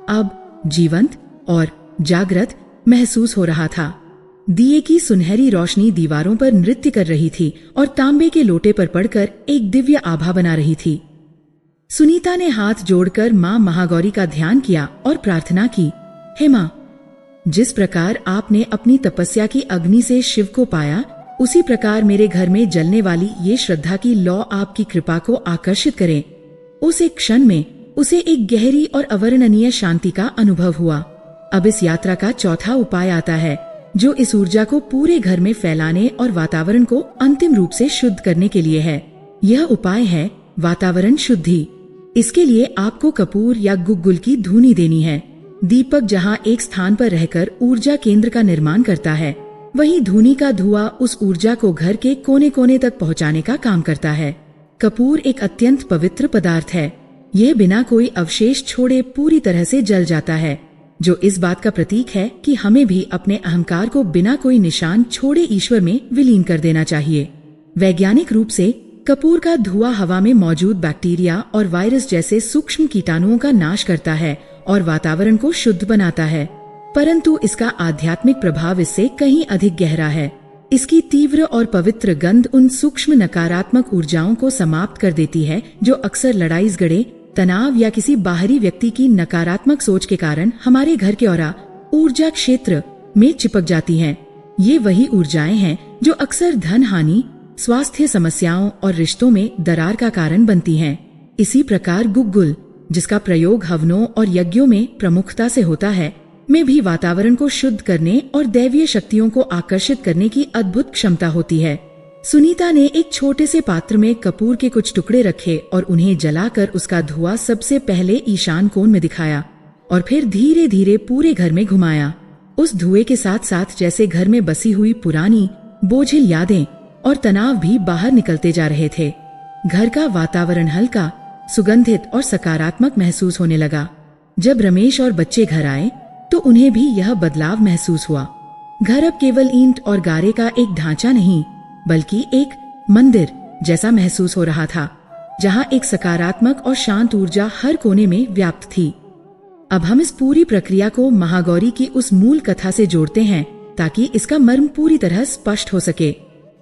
अब जीवंत और जागृत महसूस हो रहा था। दिए की सुनहरी रोशनी दीवारों पर नृत्य कर रही थी और तांबे के लोटे पर पड़कर एक दिव्य आभा बना रही थी। सुनीता ने हाथ जोड़कर माँ महागौरी का ध्यान किया और प्रार्थना की, हे माँ, जिस प्रकार आपने अपनी तपस्या की अग्नि से शिव को पाया, उसी प्रकार मेरे घर में जलने वाली ये श्रद्धा की लौ आपकी कृपा को आकर्षित करे। उस एक क्षण में उसे एक गहरी और अवर्णनीय शांति का अनुभव हुआ। अब इस यात्रा का चौथा उपाय आता है, जो इस ऊर्जा को पूरे घर में फैलाने और वातावरण को अंतिम रूप से शुद्ध करने के लिए है। यह उपाय है वातावरण शुद्धि। इसके लिए आपको कपूर या गुग्गुल की धूनी देनी है। दीपक जहाँ एक स्थान पर रहकर ऊर्जा केंद्र का निर्माण करता है, वहीं धूनी का धुआं उस ऊर्जा को घर के कोने कोने तक पहुँचाने का काम करता है। कपूर एक अत्यंत पवित्र पदार्थ है। यह बिना कोई अवशेष छोड़े पूरी तरह से जल जाता है, जो इस बात का प्रतीक है कि हमें भी अपने अहंकार को बिना कोई निशान छोड़े ईश्वर में विलीन कर देना चाहिए। वैज्ञानिक रूप से कपूर का धुआं हवा में मौजूद बैक्टीरिया और वायरस जैसे सूक्ष्म कीटाणुओं का नाश करता है और वातावरण को शुद्ध बनाता है, परंतु इसका आध्यात्मिक प्रभाव इससे कहीं अधिक गहरा है। इसकी तीव्र और पवित्र गंध उन सूक्ष्म नकारात्मक ऊर्जाओं को समाप्त कर देती है जो अक्सर लड़ाई झगड़े, तनाव या किसी बाहरी व्यक्ति की नकारात्मक सोच के कारण हमारे घर के औरा ऊर्जा क्षेत्र में चिपक जाती हैं। ये वही ऊर्जाएं हैं जो अक्सर धन हानि, स्वास्थ्य समस्याओं और रिश्तों में दरार का कारण बनती हैं। इसी प्रकार गुग्गुल, जिसका प्रयोग हवनों और यज्ञों में प्रमुखता से होता है, में भी वातावरण को शुद्ध करने और दैवीय शक्तियों को आकर्षित करने की अद्भुत क्षमता होती है। सुनीता ने एक छोटे से पात्र में कपूर के कुछ टुकड़े रखे और उन्हें जलाकर उसका धुआं सबसे पहले ईशान कोण में दिखाया और फिर धीरे धीरे पूरे घर में घुमाया। उस धुएं के साथ साथ जैसे घर में बसी हुई पुरानी बोझिल यादें और तनाव भी बाहर निकलते जा रहे थे। घर का वातावरण हल्का, सुगंधित और सकारात्मक महसूस होने लगा। जब रमेश और बच्चे घर आए तो उन्हें भी यह बदलाव महसूस हुआ। घर अब केवल ईंट और गारे का एक ढांचा नहीं, बल्कि एक मंदिर जैसा महसूस हो रहा था, जहां एक सकारात्मक और शांत ऊर्जा हर कोने में व्याप्त थी। अब हम इस पूरी प्रक्रिया को महागौरी की उस मूल कथा से जोड़ते हैं ताकि इसका मर्म पूरी तरह स्पष्ट हो सके।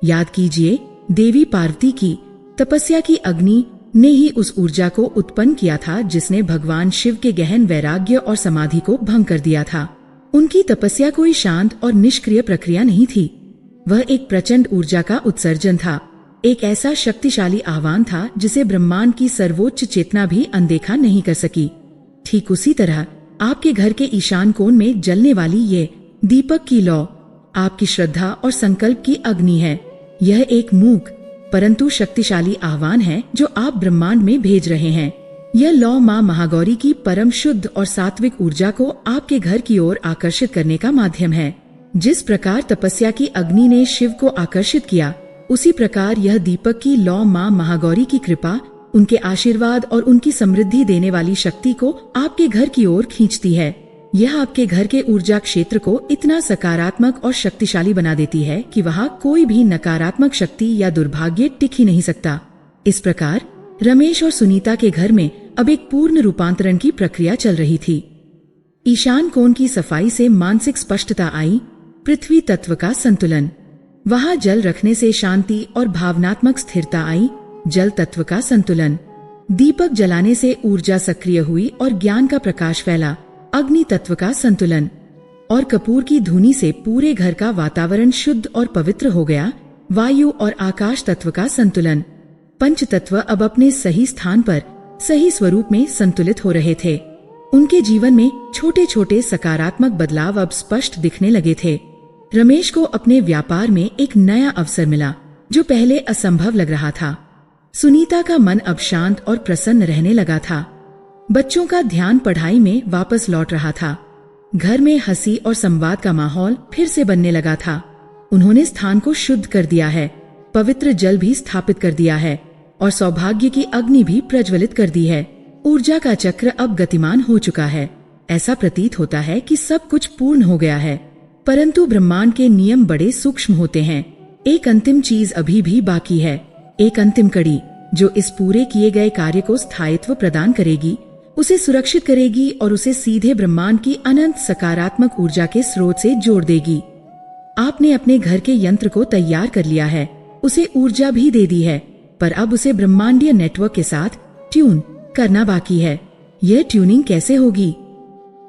याद कीजिए, देवी पार्वती की तपस्या की अग्नि ने ही उस ऊर्जा को उत्पन्न किया था जिसने भगवान शिव के गहन वैराग्य और समाधि को भंग कर दिया था। उनकी तपस्या कोई शांत और निष्क्रिय प्रक्रिया नहीं थी, वह एक प्रचंड ऊर्जा का उत्सर्जन था, एक ऐसा शक्तिशाली आह्वान था जिसे ब्रह्मांड की सर्वोच्च चेतना भी अनदेखा नहीं कर सकी। ठीक उसी तरह आपके घर के ईशान कोण में जलने वाली ये दीपक की लौ आपकी श्रद्धा और संकल्प की अग्नि है। यह एक मूक परंतु शक्तिशाली आह्वान है जो आप ब्रह्मांड में भेज रहे हैं। यह लौ मां महागौरी की परम शुद्ध और सात्विक ऊर्जा को आपके घर की ओर आकर्षित करने का माध्यम है। जिस प्रकार तपस्या की अग्नि ने शिव को आकर्षित किया, उसी प्रकार यह दीपक की लौ मां महागौरी की कृपा, उनके आशीर्वाद और उनकी समृद्धि देने वाली शक्ति को आपके घर की ओर खींचती है। यह आपके घर के ऊर्जा क्षेत्र को इतना सकारात्मक और शक्तिशाली बना देती है कि वहाँ कोई भी नकारात्मक शक्ति या दुर्भाग्य टिक ही नहीं सकता। इस प्रकार रमेश और सुनीता के घर में अब एक पूर्ण रूपांतरण की प्रक्रिया चल रही थी। ईशान कोण की सफाई से मानसिक स्पष्टता आई, पृथ्वी तत्व का संतुलन, वहाँ जल रखने से शांति और भावनात्मक स्थिरता आई, जल तत्व का संतुलन, दीपक जलाने से ऊर्जा सक्रिय हुई और ज्ञान का प्रकाश फैला, अग्नि तत्व का संतुलन, और कपूर की धुनी से पूरे घर का वातावरण शुद्ध और पवित्र हो गया, वायु और आकाश तत्व का संतुलन। पंच तत्व अब अपने सही स्थान पर सही स्वरूप में संतुलित हो रहे थे। उनके जीवन में छोटे छोटे सकारात्मक बदलाव अब स्पष्ट दिखने लगे थे। रमेश को अपने व्यापार में एक नया अवसर मिला जो पहले असंभव लग रहा था। सुनीता का मन अब शांत और प्रसन्न रहने लगा था। बच्चों का ध्यान पढ़ाई में वापस लौट रहा था। घर में हंसी और संवाद का माहौल फिर से बनने लगा था। उन्होंने स्थान को शुद्ध कर दिया है, पवित्र जल भी स्थापित कर दिया है और सौभाग्य की अग्नि भी प्रज्वलित कर दी है। ऊर्जा का चक्र अब गतिमान हो चुका है। ऐसा प्रतीत होता है कि सब कुछ पूर्ण हो गया है, परंतु ब्रह्मांड के नियम बड़े सूक्ष्म होते हैं। एक अंतिम चीज अभी भी बाकी है, एक अंतिम कड़ी जो इस पूरे किए गए कार्य को स्थायित्व प्रदान करेगी, उसे सुरक्षित करेगी और उसे सीधे ब्रह्मांड की अनंत सकारात्मक ऊर्जा के स्रोत से जोड़ देगी। आपने अपने घर के यंत्र को तैयार कर लिया है, उसे ऊर्जा भी दे दी है, पर अब उसे ब्रह्मांडीय नेटवर्क के साथ ट्यून करना बाकी है। यह ट्यूनिंग कैसे होगी?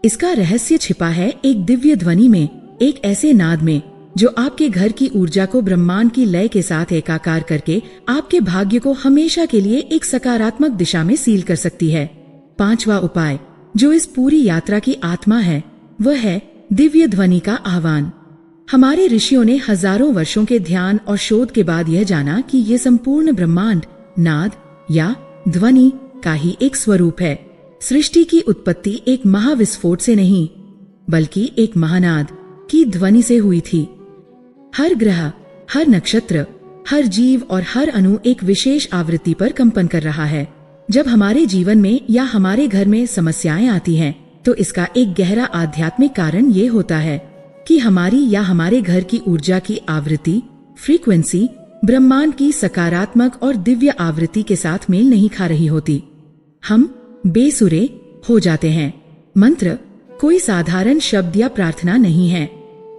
इसका रहस्य छिपा है एक दिव्य ध्वनि में, एक ऐसे नाद में जो आपके घर की ऊर्जा को ब्रह्मांड की लय के साथ एकाकार करके आपके भाग्य को हमेशा के लिए एक सकारात्मक दिशा में सील कर सकती है। पांचवा उपाय जो इस पूरी यात्रा की आत्मा है, वह है दिव्य ध्वनि का आह्वान। हमारे ऋषियों ने हजारों वर्षों के ध्यान और शोध के बाद यह जाना कि यह संपूर्ण ब्रह्मांड नाद या ध्वनि का ही एक स्वरूप है। सृष्टि की उत्पत्ति एक महाविस्फोट से नहीं, बल्कि एक महानाद की ध्वनि से हुई थी। हर ग्रह, हर नक्षत्र, हर जीव और हर अणु एक विशेष आवृत्ति पर कंपन कर रहा है। जब हमारे जीवन में या हमारे घर में समस्याएं आती हैं, तो इसका एक गहरा आध्यात्मिक कारण ये होता है कि हमारी या हमारे घर की ऊर्जा की आवृत्ति, फ्रीक्वेंसी, ब्रह्मांड की सकारात्मक और दिव्य आवृत्ति के साथ मेल नहीं खा रही होती। हम बेसुरे हो जाते हैं। मंत्र कोई साधारण शब्द या प्रार्थना नहीं है।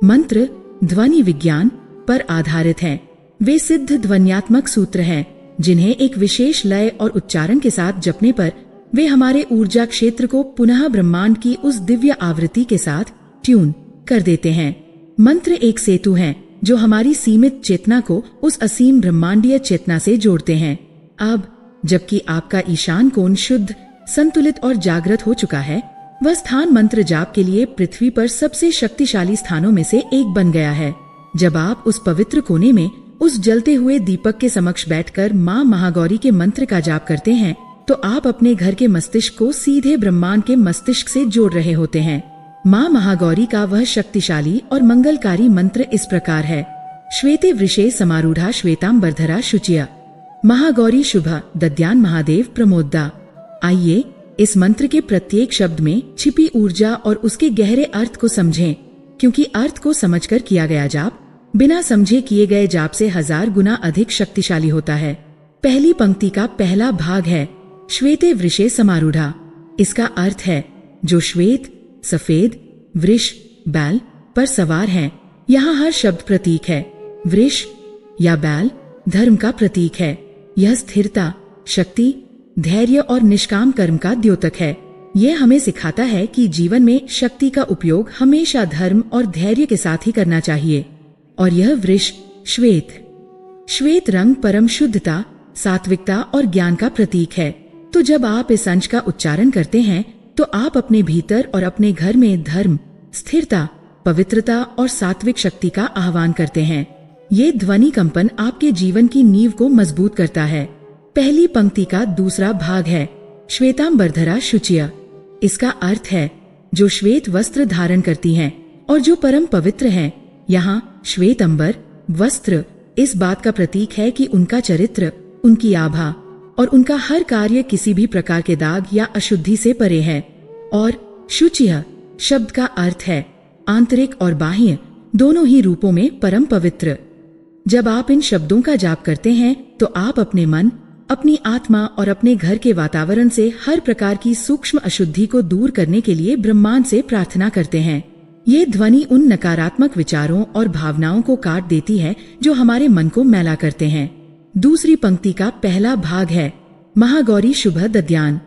मंत्र ध्वनि विज्ञान पर आधारित हैं। वे सिद्ध ध्वन्यात्मक सूत्र हैं जिन्हें एक विशेष लय और उच्चारण के साथ जपने पर वे हमारे ऊर्जा क्षेत्र को पुनः ब्रह्मांड की उस दिव्य आवृत्ति के साथ ट्यून कर देते हैं। मंत्र एक सेतु हैं जो हमारी सीमित चेतना को उस असीम ब्रह्मांडीय चेतना से जोड़ते हैं। अब जबकि आपका ईशान कोण शुद्ध, संतुलित और जागृत हो चुका है, वह स्थान मंत्र जाप के लिए पृथ्वी पर सबसे शक्तिशाली स्थानों में से एक बन गया है। जब आप उस पवित्र कोने में उस जलते हुए दीपक के समक्ष बैठकर माँ महागौरी के मंत्र का जाप करते हैं तो आप अपने घर के मस्तिष्क को सीधे ब्रह्मांड के मस्तिष्क से जोड़ रहे होते हैं। माँ महागौरी का वह शक्तिशाली और मंगलकारी मंत्र इस प्रकार है। श्वेते वृषे समारूढ़ा श्वेतांबरधरा शुचिया महागौरी शुभा दद्यान महादेव प्रमोदा। आइए इस मंत्र के प्रत्येक शब्द में छिपी ऊर्जा और उसके गहरे अर्थ को समझें, क्योंकि अर्थ को समझकर किया गया जाप बिना समझे किए गए जाप से 1000 गुना अधिक शक्तिशाली होता है। पहली पंक्ति का पहला भाग है श्वेते वृषे समारूढ़ा। इसका अर्थ है जो श्वेत सफेद वृष बैल पर सवार हैं। यहाँ हर शब्द प्रतीक है। वृष या बैल धर्म का प्रतीक है। यह स्थिरता, शक्ति, धैर्य और निष्काम कर्म का द्योतक है। यह हमें सिखाता है कि जीवन में शक्ति का उपयोग हमेशा धर्म और धैर्य के साथ ही करना चाहिए। और यह वृष श्वेत रंग परम शुद्धता, सात्विकता और ज्ञान का प्रतीक है। तो जब आप इस अंश का उच्चारण करते हैं तो आप अपने भीतर और अपने घर में धर्म, स्थिरता, पवित्रता और सात्विक शक्ति का आह्वान करते हैं। ये ध्वनि कंपन आपके जीवन की नींव को मजबूत करता है। पहली पंक्ति का दूसरा भाग है श्वेतांबरधरा शुचिया। इसका अर्थ है जो श्वेत वस्त्र धारण करती हैं और जो परम पवित्र हैं। यहाँ श्वेत अंबर वस्त्र इस बात का प्रतीक है कि उनका चरित्र, उनकी आभा और उनका हर कार्य किसी भी प्रकार के दाग या अशुद्धि से परे है। और शुचिया शब्द का अर्थ है आंतरिक और बाह्य दोनों ही रूपों में परम पवित्र। जब आप इन शब्दों का जाप करते हैं तो आप अपने मन, अपनी आत्मा और अपने घर के वातावरण से हर प्रकार की सूक्ष्म अशुद्धि को दूर करने के लिए ब्रह्मांड से प्रार्थना करते हैं। ये ध्वनि उन नकारात्मक विचारों और भावनाओं को काट देती है जो हमारे मन को मैला करते हैं। दूसरी पंक्ति का पहला भाग है महागौरी शुभ दद्यान।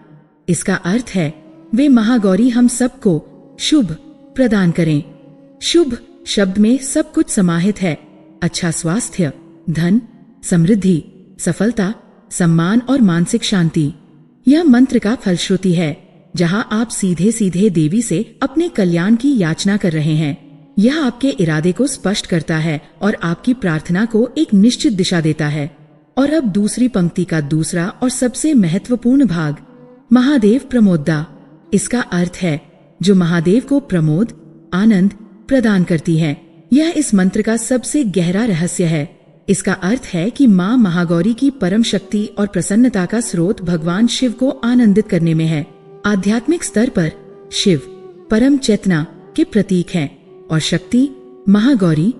इसका अर्थ है वे महागौरी हम सबको शुभ प्रदान करें। शुभ शब्द में सब कुछ समाहित है। अच्छा स्वास्थ्य, धन, समृद्धि, सफलता, सम्मान और मानसिक शांति। यह मंत्र का फलश्रुति है जहां आप सीधे सीधे देवी से अपने कल्याण की याचना कर रहे हैं। यह आपके इरादे को स्पष्ट करता है और आपकी प्रार्थना को एक निश्चित दिशा देता है। और अब दूसरी पंक्ति का दूसरा और सबसे महत्वपूर्ण भाग महादेव प्रमोदा। इसका अर्थ है जो महादेव को प्रमोद, आनंद प्रदान करती है। यह इस मंत्र का सबसे गहरा रहस्य है। इसका अर्थ है कि माँ महागौरी की परम शक्ति और प्रसन्नता का स्रोत भगवान शिव को आनंदित करने में है। आध्यात्मिक स्तर पर शिव परम चेतना के प्रतीक हैं और शक्ति महागौरी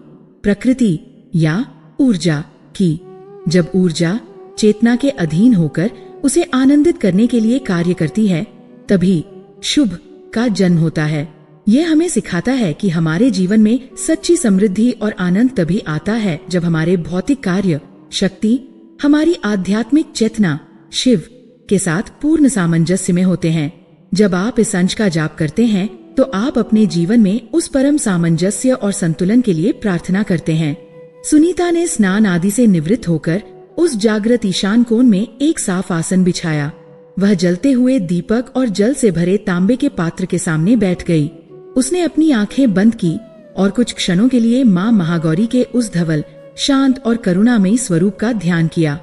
प्रकृति या ऊर्जा की। जब ऊर्जा चेतना के अधीन होकर उसे आनंदित करने के लिए कार्य करती है तभी शुभ का जन्म होता है। यह हमें सिखाता है कि हमारे जीवन में सच्ची समृद्धि और आनंद तभी आता है जब हमारे भौतिक कार्य, शक्ति, हमारी आध्यात्मिक चेतना शिव के साथ पूर्ण सामंजस्य में होते हैं। जब आप इस अंश का जाप करते हैं तो आप अपने जीवन में उस परम सामंजस्य और संतुलन के लिए प्रार्थना करते हैं। सुनीता ने स्नान आदि से निवृत्त होकर उस जागृत ईशान कोण में एक साफ आसन बिछाया। वह जलते हुए दीपक और जल से भरे तांबे के पात्र के सामने बैठ गई। उसने अपनी आंखें बंद की और कुछ क्षणों के लिए माँ महागौरी के उस धवल, शांत और करुणामयी स्वरूप का ध्यान किया।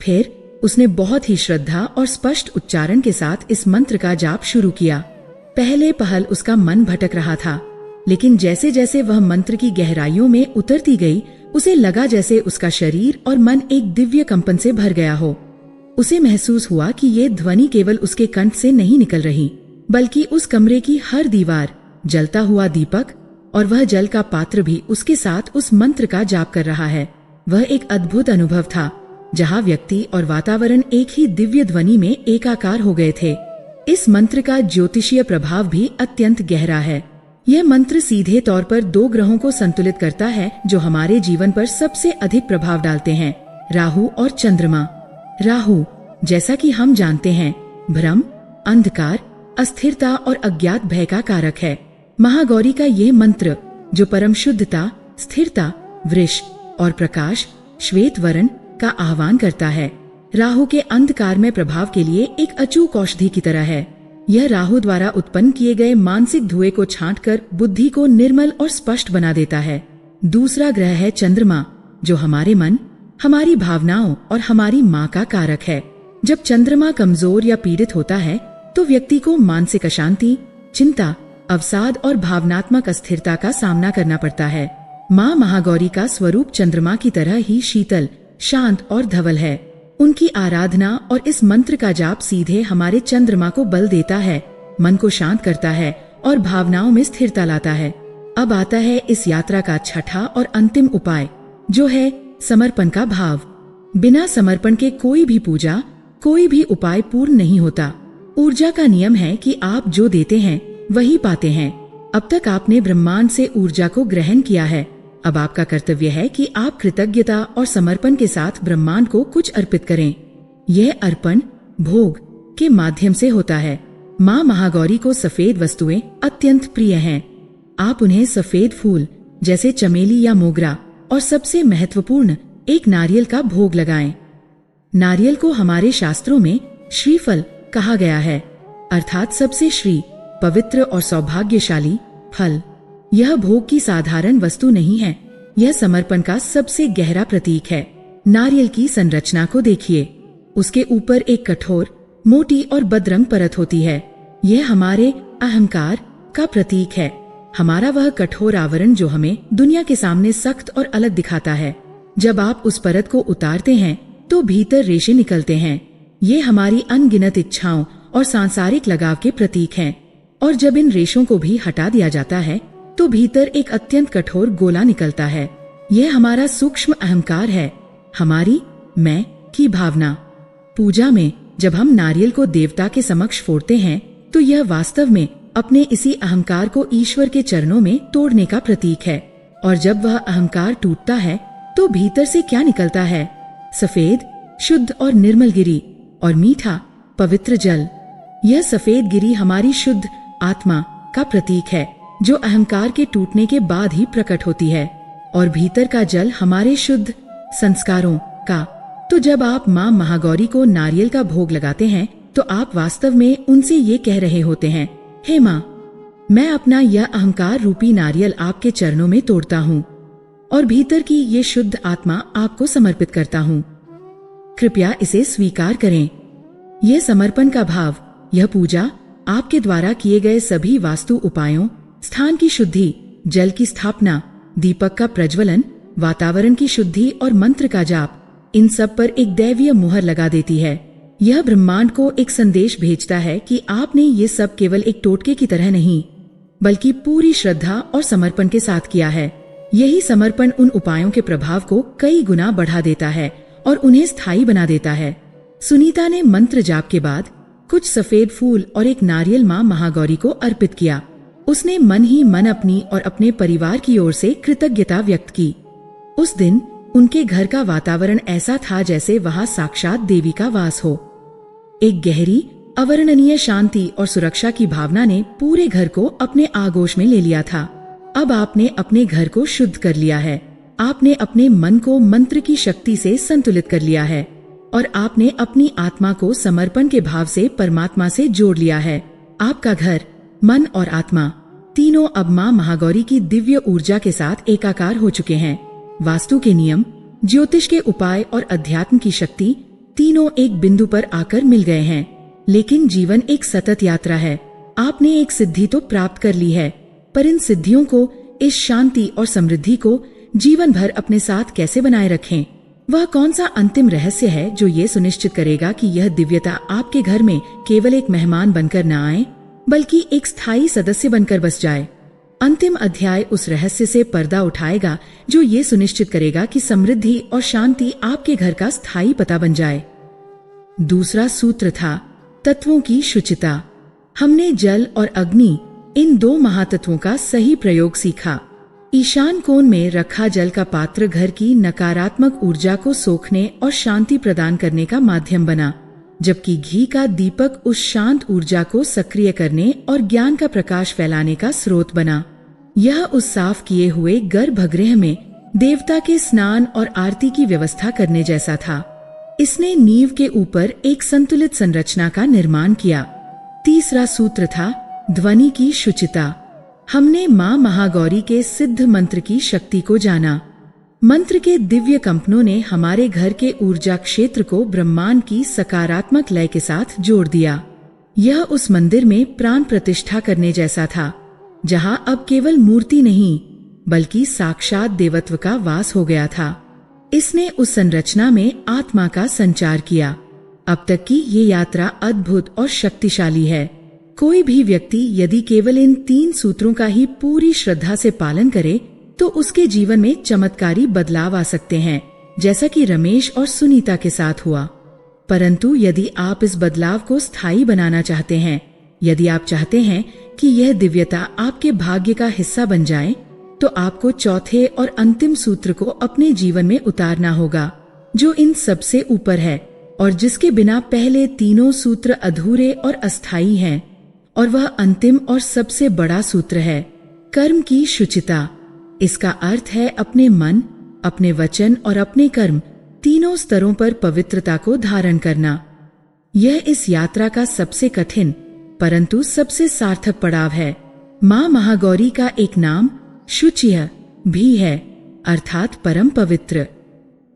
फिर उसने बहुत ही श्रद्धा और स्पष्ट उच्चारण के साथ इस मंत्र का जाप शुरू किया। पहले पहल उसका मन भटक रहा था, लेकिन जैसे जैसे वह मंत्र की गहराइयों में उतरती गई उसे लगा जैसे उसका शरीर और मन एक दिव्य कंपन से भर गया हो। उसे महसूस हुआ कि ये ध्वनि केवल उसके कंठ से नहीं निकल रही, बल्कि उस कमरे की हर दीवार, जलता हुआ दीपक और वह जल का पात्र भी उसके साथ उस मंत्र का जाप कर रहा है। वह एक अद्भुत अनुभव था जहाँ व्यक्ति और वातावरण एक ही दिव्य ध्वनि में एकाकार हो गए थे। इस मंत्र का ज्योतिषीय प्रभाव भी अत्यंत गहरा है। यह मंत्र सीधे तौर पर 2 ग्रहों को संतुलित करता है जो हमारे जीवन पर सबसे अधिक प्रभाव डालते हैं, राहु और चंद्रमा। राहु, जैसा कि हम जानते हैं, भ्रम, अंधकार, अस्थिरता और अज्ञात भय का कारक है। महागौरी का यह मंत्र जो परम शुद्धता, स्थिरता, वृष और प्रकाश, श्वेत वर्ण का आह्वान करता है, राहु के अंधकार में प्रभाव के लिए एक अचूक औषधि की तरह है। यह राहु द्वारा उत्पन्न किए गए मानसिक धुएं को छांटकर बुद्धि को निर्मल और स्पष्ट बना देता है। दूसरा ग्रह है चंद्रमा, जो हमारे मन, हमारी भावनाओं और हमारी माँ का कारक है। जब चंद्रमा कमजोर या पीड़ित होता है तो व्यक्ति को मानसिक अशांति, चिंता, अवसाद और भावनात्मक अस्थिरता का सामना करना पड़ता है। माँ महागौरी का स्वरूप चंद्रमा की तरह ही शीतल, शांत और धवल है। उनकी आराधना और इस मंत्र का जाप सीधे हमारे चंद्रमा को बल देता है, मन को शांत करता है और भावनाओं में स्थिरता लाता है। अब आता है इस यात्रा का छठा और अंतिम उपाय, जो है समर्पण का भाव। बिना समर्पण के कोई भी पूजा, कोई भी उपाय पूर्ण नहीं होता। ऊर्जा का नियम है कि आप जो देते हैं वही पाते हैं। अब तक आपने ब्रह्मांड से ऊर्जा को ग्रहण किया है। अब आपका कर्तव्य है कि आप कृतज्ञता और समर्पण के साथ ब्रह्मांड को कुछ अर्पित करें। यह अर्पण भोग के माध्यम से होता है। माँ महागौरी को सफेद वस्तुएं अत्यंत प्रिय हैं। आप उन्हें सफेद फूल जैसे चमेली या मोगरा और सबसे महत्वपूर्ण एक नारियल का भोग लगाएं। नारियल को हमारे शास्त्रों में श्रीफल कहा गया है, अर्थात सबसे श्री, पवित्र और सौभाग्यशाली फल। यह भोग की साधारण वस्तु नहीं है, यह समर्पण का सबसे गहरा प्रतीक है। नारियल की संरचना को देखिए। उसके ऊपर एक कठोर, मोटी और बदरंग परत होती है। यह हमारे अहंकार का प्रतीक है। हमारा वह कठोर आवरण जो हमें दुनिया के सामने सख्त और अलग दिखाता है। जब आप उस परत को उतारते हैं तो भीतर रेशे निकलते हैं। ये हमारी अनगिनत इच्छाओं और सांसारिक लगाव के प्रतीक हैं। और जब इन रेशों को भी हटा दिया जाता है तो भीतर एक अत्यंत कठोर गोला निकलता है। यह हमारा सूक्ष्म अहंकार है, हमारी मैं की भावना। पूजा में जब हम नारियल को देवता के समक्ष फोड़ते हैं तो यह वास्तव में अपने इसी अहंकार को ईश्वर के चरणों में तोड़ने का प्रतीक है। और जब वह अहंकार टूटता है तो भीतर से क्या निकलता है? सफेद, शुद्ध और निर्मल गिरी और मीठा, पवित्र जल। यह सफेद गिरी हमारी शुद्ध आत्मा का प्रतीक है, जो अहंकार के टूटने के बाद ही प्रकट होती है। और भीतर का जल हमारे शुद्ध संस्कारों का। तो जब आप माँ महागौरी को नारियल का भोग लगाते हैं तो आप वास्तव में उनसे ये कह रहे होते हैं, हे माँ, मैं अपना यह अहंकार रूपी नारियल आपके चरणों में तोड़ता हूँ और भीतर की ये शुद्ध आत्मा आपको समर्पित करता हूँ। कृपया इसे स्वीकार करें। यह समर्पण का भाव, यह पूजा आपके द्वारा किए गए सभी वास्तु उपायों, स्थान की शुद्धि, जल की स्थापना, दीपक का प्रज्वलन, वातावरण की शुद्धि और मंत्र का जाप, इन सब पर एक दैवीय मुहर लगा देती है। यह ब्रह्मांड को एक संदेश भेजता है कि आपने ये सब केवल एक टोटके की तरह नहीं, बल्कि पूरी श्रद्धा और समर्पण के साथ किया है। यही समर्पण उन उपायों के प्रभाव को कई गुना बढ़ा देता है और उन्हें स्थायी बना देता है। सुनीता ने मंत्र जाप के बाद कुछ सफेद फूल और एक नारियल माँ महागौरी को अर्पित किया। उसने मन ही मन अपनी और अपने परिवार की ओर से कृतज्ञता व्यक्त की। उस दिन उनके घर का वातावरण ऐसा था जैसे वहां साक्षात देवी का वास हो। एक गहरी, अवर्णनीय शांति और सुरक्षा की भावना ने पूरे घर को अपने आगोश में ले लिया था। अब आपने अपने घर को शुद्ध कर लिया है। आपने अपने मन को मंत्र की शक्ति से संतुलित कर लिया है और आपने अपनी आत्मा को समर्पण के भाव से परमात्मा से जोड़ लिया है। आपका घर, मन और आत्मा तीनों अब माँ महागौरी की दिव्य ऊर्जा के साथ एकाकार हो चुके हैं। वास्तु के नियम, ज्योतिष के उपाय और अध्यात्म की शक्ति तीनों एक बिंदु पर आकर मिल गए हैं। लेकिन जीवन एक सतत यात्रा है। आपने एक सिद्धि तो प्राप्त कर ली है, पर इन सिद्धियों को, इस शांति और समृद्धि को जीवन भर अपने साथ कैसे बनाए रखें? वह कौन सा अंतिम रहस्य है जो ये सुनिश्चित करेगा कि यह दिव्यता आपके घर में केवल एक मेहमान बनकर न आए, बल्कि एक स्थायी सदस्य बनकर बस जाए? अंतिम अध्याय उस रहस्य से पर्दा उठाएगा जो ये सुनिश्चित करेगा कि समृद्धि और शांति आपके घर का स्थायी पता बन जाए। दूसरा सूत्र था तत्वों की शुचिता। हमने जल और अग्नि, इन दो महातत्वों का सही प्रयोग सीखा। ईशान कोण में रखा जल का पात्र घर की नकारात्मक ऊर्जा को सोखने और शांति प्रदान करने का माध्यम बना, जबकि घी का दीपक उस शांत ऊर्जा को सक्रिय करने और ज्ञान का प्रकाश फैलाने का स्रोत बना। यह उस साफ किए हुए गर्भगृह में देवता के स्नान और आरती की व्यवस्था करने जैसा था। इसने नींव के ऊपर एक संतुलित संरचना का निर्माण किया। तीसरा सूत्र था ध्वनि की शुचिता। हमने माँ महागौरी के सिद्ध मंत्र की शक्ति को जाना। मंत्र के दिव्य कंपनों ने हमारे घर के ऊर्जा क्षेत्र को ब्रह्मांड की सकारात्मक लय के साथ जोड़ दिया। यह उस मंदिर में प्राण प्रतिष्ठा करने जैसा था, जहां अब केवल मूर्ति नहीं बल्कि साक्षात देवत्व का वास हो गया था। इसने उस संरचना में आत्मा का संचार किया। अब तक की ये यात्रा अद्भुत और शक्तिशाली है। कोई भी व्यक्ति यदि केवल इन 3 सूत्रों का ही पूरी श्रद्धा से पालन करे तो उसके जीवन में चमत्कारी बदलाव आ सकते हैं, जैसा कि रमेश और सुनीता के साथ हुआ। परंतु यदि आप इस बदलाव को स्थायी बनाना चाहते हैं, यदि आप चाहते हैं कि यह दिव्यता आपके भाग्य का हिस्सा बन जाए, तो आपको चौथे और अंतिम सूत्र को अपने जीवन में उतारना होगा, जो इन सबसे ऊपर है और जिसके बिना पहले तीनों सूत्र अधूरे और अस्थायी हैं। और वह अंतिम और सबसे बड़ा सूत्र है कर्म की शुचिता। इसका अर्थ है अपने मन, अपने वचन और अपने कर्म तीनों स्तरों पर पवित्रता को धारण करना। यह इस यात्रा का सबसे कठिन परंतु सबसे सार्थक पड़ाव है। माँ महागौरी का एक नाम शुचिः भी है, अर्थात परम पवित्र।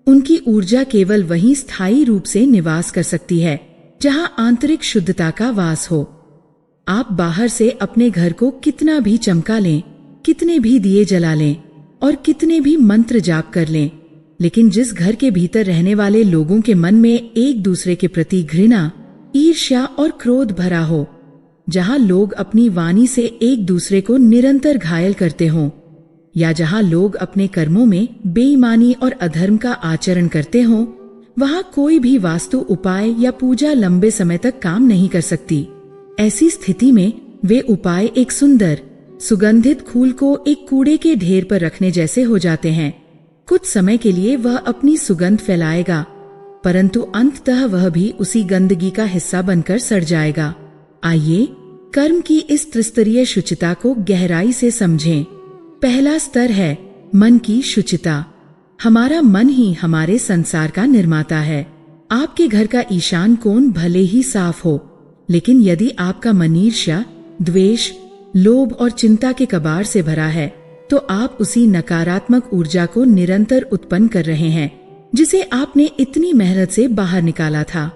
उनकी ऊर्जा केवल वहीं स्थायी रूप से निवास कर सकती है जहां आंतरिक शुद्धता का वास हो। आप बाहर से अपने घर को कितना भी चमका लें, कितने भी दिए जला लें और कितने भी मंत्र जाप कर लें, लेकिन जिस घर के भीतर रहने वाले लोगों के मन में एक दूसरे के प्रति घृणा, ईर्ष्या और क्रोध भरा हो, जहां लोग अपनी वाणी से एक दूसरे को निरंतर घायल करते हों, या जहां लोग अपने कर्मों में बेईमानी और अधर्म का आचरण करते हों, वहां कोई भी वास्तु उपाय या पूजा लंबे समय तक काम नहीं कर सकती। ऐसी स्थिति में वे उपाय एक सुंदर सुगंधित फूल को एक कूड़े के ढेर पर रखने जैसे हो जाते हैं। कुछ समय के लिए वह अपनी सुगंध फैलाएगा, परंतु अंततः वह भी उसी गंदगी का हिस्सा बनकर सड़ जाएगा। आइए कर्म की इस त्रिस्तरीय शुचिता को गहराई से समझें। पहला स्तर है मन की शुचिता। हमारा मन ही हमारे संसार का निर्माता है। आपके घर का ईशान कोण भले ही साफ हो, लेकिन यदि आपका मन ईर्ष्या, द्वेष, लोभ और चिंता के कबाड़ से भरा है, तो आप उसी नकारात्मक ऊर्जा को निरंतर उत्पन्न कर रहे हैं जिसे आपने इतनी मेहनत से बाहर निकाला था।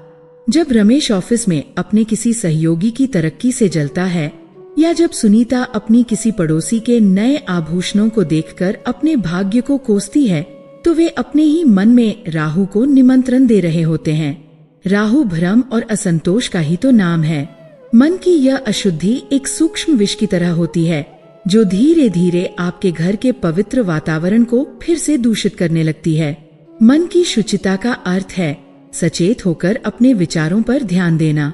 जब रमेश ऑफिस में अपने किसी सहयोगी की तरक्की से जलता है, या जब सुनीता अपनी किसी पड़ोसी के नए आभूषणों को देखकर अपने भाग्य को कोसती है, तो वे अपने ही मन में राहु को निमंत्रण दे रहे होते हैं। राहु भ्रम और असंतोष का ही तो नाम है। मन की यह अशुद्धि एक सूक्ष्म विष की तरह होती है, जो धीरे धीरे आपके घर के पवित्र वातावरण को फिर से दूषित करने लगती है। मन की शुचिता का अर्थ है सचेत होकर अपने विचारों पर ध्यान देना,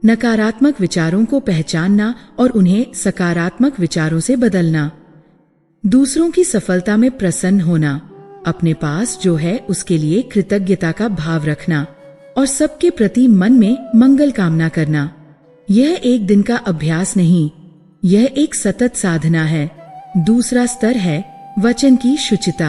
नकारात्मक विचारों को पहचानना और उन्हें सकारात्मक विचारों से बदलना, दूसरों की सफलता में प्रसन्न होना, अपने पास जो है उसके लिए कृतज्ञता का भाव रखना और सबके प्रति मन में मंगल कामना करना। यह एक दिन का अभ्यास नहीं, यह एक सतत साधना है। दूसरा स्तर है वचन की शुचिता।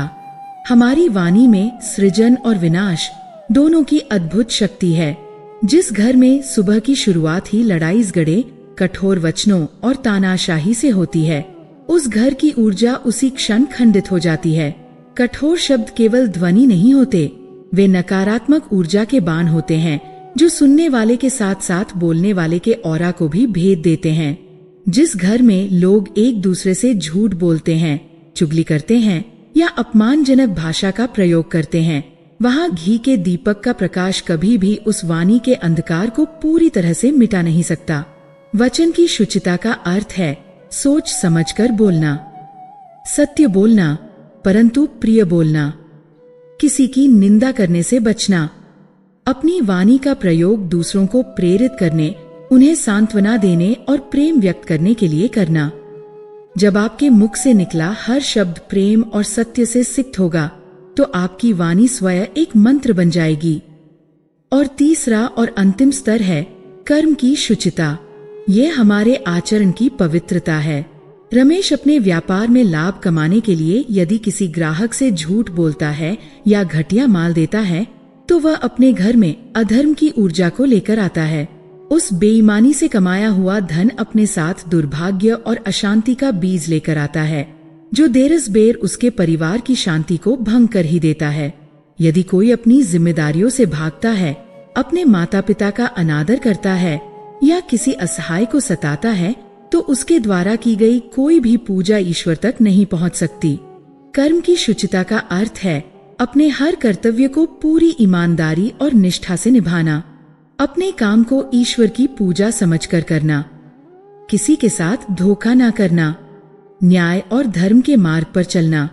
हमारी वाणी में सृजन और विनाश दोनों की अद्भुत शक्ति है। जिस घर में सुबह की शुरुआत ही लड़ाई झगड़े, कठोर वचनों और तानाशाही से होती है, उस घर की ऊर्जा उसी क्षण खंडित हो जाती है। कठोर शब्द केवल ध्वनि नहीं होते, वे नकारात्मक ऊर्जा के बाण होते हैं जो सुनने वाले के साथ साथ बोलने वाले के ऑरा को भी भेद देते हैं। जिस घर में लोग एक दूसरे से झूठ बोलते हैं, चुगली करते हैं या अपमानजनक भाषा का प्रयोग करते हैं, वहाँ घी के दीपक का प्रकाश कभी भी उस वाणी के अंधकार को पूरी तरह से मिटा नहीं सकता। वचन की शुचिता का अर्थ है सोच समझकर बोलना, सत्य बोलना परंतु प्रिय बोलना, किसी की निंदा करने से बचना, अपनी वाणी का प्रयोग दूसरों को प्रेरित करने, उन्हें सांत्वना देने और प्रेम व्यक्त करने के लिए करना। जब आपके मुख से निकला हर शब्द प्रेम और सत्य से सिक्त होगा, तो आपकी वाणी स्वयं एक मंत्र बन जाएगी। और तीसरा और अंतिम स्तर है कर्म की शुचिता। ये हमारे आचरण की पवित्रता है। रमेश अपने व्यापार में लाभ कमाने के लिए यदि किसी ग्राहक से झूठ बोलता है या घटिया माल देता है, तो वह अपने घर में अधर्म की ऊर्जा को लेकर आता है। उस बेईमानी से कमाया हुआ धन अपने साथ दुर्भाग्य और अशांति का बीज लेकर आता है। जो देरस बेर उसके परिवार की शांति को भंग कर ही देता है। यदि कोई अपनी जिम्मेदारियों से भागता है, अपने माता पिता का अनादर करता है या किसी असहाय को सताता है, तो उसके द्वारा की गई कोई भी पूजा ईश्वर तक नहीं पहुंच सकती। कर्म की शुचिता का अर्थ है अपने हर कर्तव्य को पूरी ईमानदारी और निष्ठा से निभाना, अपने काम को ईश्वर की पूजा समझकर करना, किसी के साथ धोखा न करना, न्याय और धर्म के मार्ग पर चलना,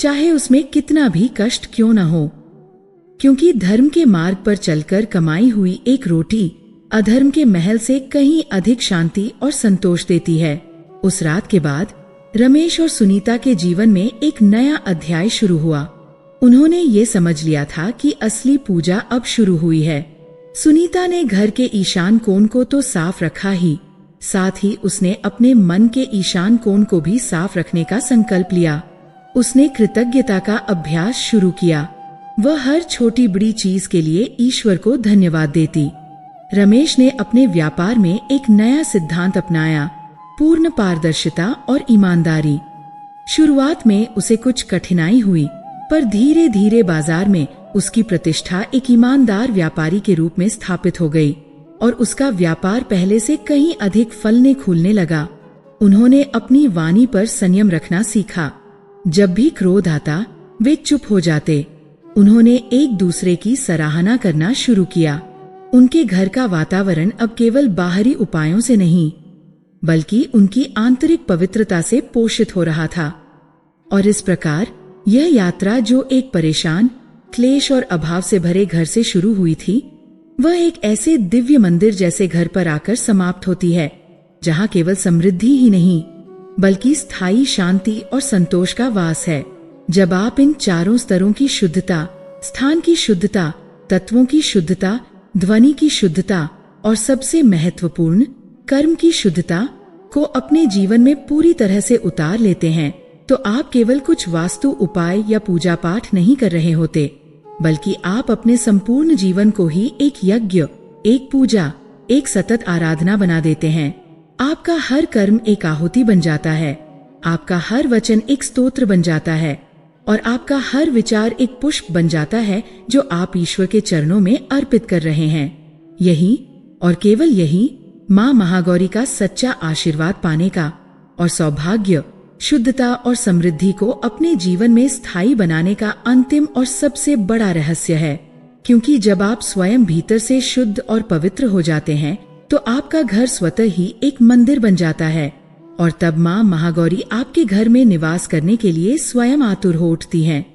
चाहे उसमें कितना भी कष्ट क्यों न हो, क्योंकि धर्म के मार्ग पर चलकर कमाई हुई एक रोटी अधर्म के महल से कहीं अधिक शांति और संतोष देती है। उस रात के बाद रमेश और सुनीता के जीवन में एक नया अध्याय शुरू हुआ। उन्होंने ये समझ लिया था कि असली पूजा अब शुरू हुई है। सुनीता ने घर के ईशान कोण को तो साफ रखा ही, साथ ही उसने अपने मन के ईशान कोण को भी साफ रखने का संकल्प लिया। उसने कृतज्ञता का अभ्यास शुरू किया। वह हर छोटी बड़ी चीज के लिए ईश्वर को धन्यवाद देती। रमेश ने अपने व्यापार में एक नया सिद्धांत अपनाया, पूर्ण पारदर्शिता और ईमानदारी। शुरुआत में उसे कुछ कठिनाई हुई, पर धीरे धीरे बाजार में उसकी प्रतिष्ठा एक ईमानदार व्यापारी के रूप में स्थापित हो गई और उसका व्यापार पहले से कहीं अधिक फलने फूलने लगा। उन्होंने अपनी वाणी पर संयम रखना सीखा। जब भी क्रोध आता, वे चुप हो जाते। उन्होंने एक दूसरे की सराहना करना शुरू किया। उनके घर का वातावरण अब केवल बाहरी उपायों से नहीं, बल्कि उनकी आंतरिक पवित्रता से पोषित हो रहा था। और इस प्रकार यह यात्रा, जो एक परेशान, क्लेश और अभाव से भरे घर से शुरू हुई थी, वह एक ऐसे दिव्य मंदिर जैसे घर पर आकर समाप्त होती है, जहाँ केवल समृद्धि ही नहीं, बल्कि स्थायी शांति और संतोष का वास है। जब आप इन चारों स्तरों की शुद्धता, स्थान की शुद्धता, तत्वों की शुद्धता, ध्वनि की शुद्धता और सबसे महत्वपूर्ण कर्म की शुद्धता को अपने जीवन में पूरी तरह से उतार लेते हैं, तो आप केवल कुछ वास्तु उपाय या पूजा पाठ नहीं कर रहे होते, बल्कि आप अपने संपूर्ण जीवन को ही एक यज्ञ, एक पूजा, एक सतत आराधना बना देते हैं। आपका हर कर्म एक आहुति बन जाता है, आपका हर वचन एक स्तोत्र बन जाता है और आपका हर विचार एक पुष्प बन जाता है जो आप ईश्वर के चरणों में अर्पित कर रहे हैं। यही और केवल यही माँ महागौरी का सच्चा आशीर्वाद पाने का और सौभाग्य, शुद्धता और समृद्धि को अपने जीवन में स्थायी बनाने का अंतिम और सबसे बड़ा रहस्य है। क्योंकि जब आप स्वयं भीतर से शुद्ध और पवित्र हो जाते हैं, तो आपका घर स्वतः ही एक मंदिर बन जाता है और तब माँ महागौरी आपके घर में निवास करने के लिए स्वयं आतुर हो उठती हैं।